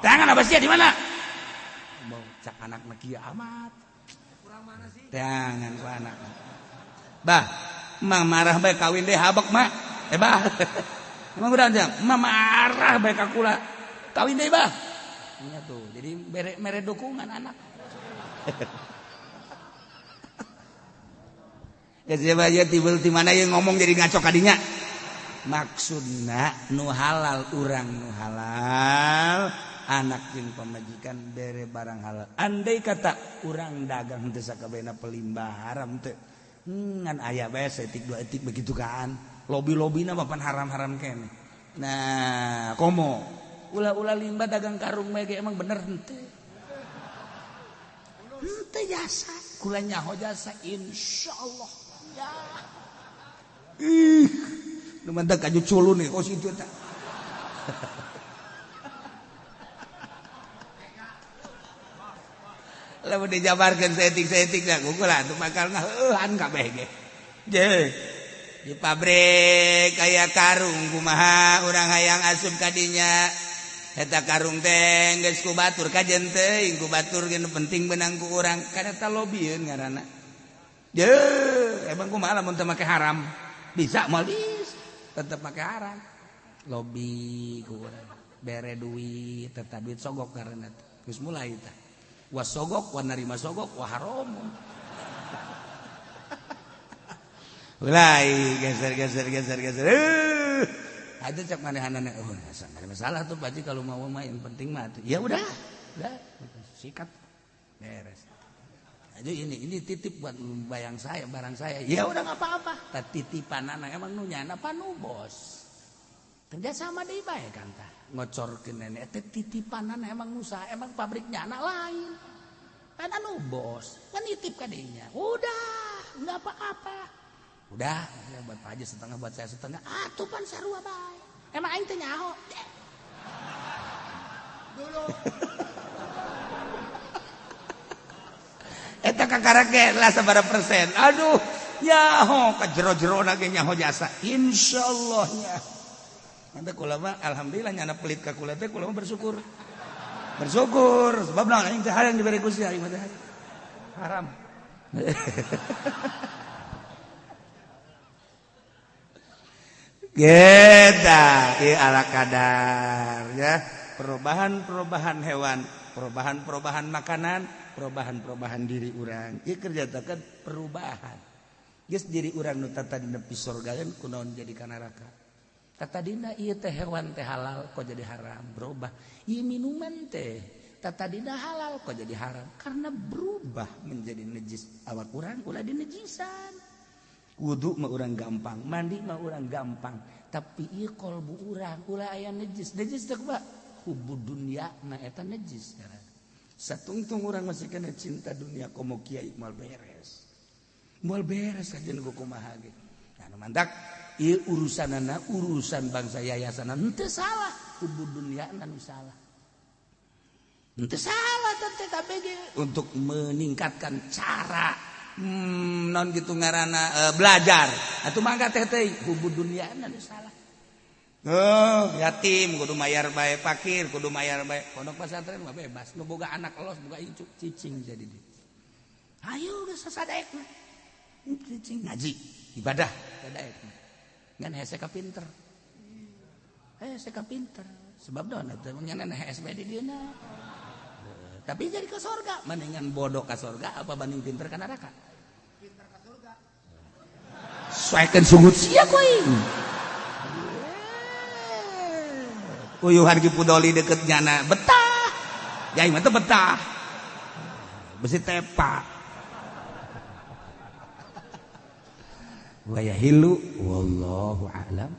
tangan abah sia di mana cak anak na kieu amat jangan ku anak bah emang marah bae kawin deh habek mah bah emang udah aja emang marah bae ka kula kawin deh bah nya tuh jadi mere dukungan anak ya siapa aja tibul di mana yang ngomong jadi ngaco kadinya maksudna nu halal urang nu halal anak jeung pamajikan bere barang halal andai kata urang dagang teu sakabehna pelimbah haram teu ngan aya bae setik dua etik begitu kan lobi-lobina papan haram-haram keneh nah komo ulah-ulah limbah dagang karung mah emang bener henteu jasa kula nyaho jasa insyaallah ya nu mantak kaju culun nih kos itu tah lamun dijabarkeun setik-setik dah gugula tuh bakal ngaheuhan kabeh ge. Je. Di pabrik aya karung kumaha urang hayang asup ka dinya. Eta karung teh geus ku batur kajen teuing ku batur ge nu penting beunang ku urang kana eta lobieun ngaranna. Je, emang kumaha lamun teu make haram? Bisa moal bisa, tetep make haram. Lobi ku urang. Bere duit, tetep duit sogok karena geus mulai tah. Was sogok, wa narima sogok, wa haram. Ulai geser. Ada cak manehanana, oh ada masalah tuh Pak Haji kalau mau main penting mah tuh. Ya udah, sikat beres. Aduh ini titip buat barang saya. Ya udah enggak apa-apa. Titipanana emang nu nyana panu bos. Kerja sama deui bae kan tah. Ngocorkeun nenek teh titipanana emang nusa emang pabriknya anak lain kan anu bos kan nitip ka dinya udah enggak apa-apa Udah, ya buat Pak Haji setengah, buat saya setengah. Atuh pan sarua bae. Emang aing teh nyaho. Dulu. Eta kakarake lah sabaraha persen. Aduh, nyaho ka jero-jerona ge nyaho jasa. Insyaallah nya. Anta kula mah alhamdulillah nyana pelit ka kula teh kula mah bersyukur. Bersyukur sebab naon aing teh hayang dibere Gusti aing teh. Haram. Geta ieu ala kadar ya. Perubahan-perubahan hewan, perubahan-perubahan makanan, perubahan-perubahan diri urang. Ieu kerjatakeun perubahan. Geus diri urang nu tatadina pi surga kunaon jadi ka neraka. Tatadina ieu teh hewan teh halal kok jadi haram, berubah. Ieu minuman teh tatadina halal kok jadi haram karena berubah menjadi najis. Awak urang ulah dinajisan. Wudu mah urang gampang, mandi mah urang gampang, tapi ieu kolbu urang ulah aya najis. Najis teh kumaha? Hubud dunia na eta najis karena satungtung urang masih kena cinta dunia komo kiai moal beres kajian ku kumaha ge nah mantak ieu urusanana urusan bangsa yayasan henteu salah hubud dunia na nu salah henteu salah teh KBG untuk meningkatkan cara non gitu ngaranna belajar atuh mangga teh hubud dunia na nu salah. Oh, yatim kudu mayar bae, fakir kudu mayar bae. Pondok pesantren mah bebas, nu boga anak elos boga incuk cicing jadi di. Ayo geus sadaekna. Cicing ngaji, ibadah sadaekna. Ngan hese ka pinter. Hese ka pinter. Sebab naon atuh ngan hese di dieuna. Tapi jadi ke surga, mendingan bodoh ka surga apa banding pinter ka neraka? Pinter ka surga. Suaikeun sungut sia kuing. Uyuhan ki Pudoli deket nyana betah. Yai mah teh betah. Besi tepak. Wa yahilu wallahu a'lam.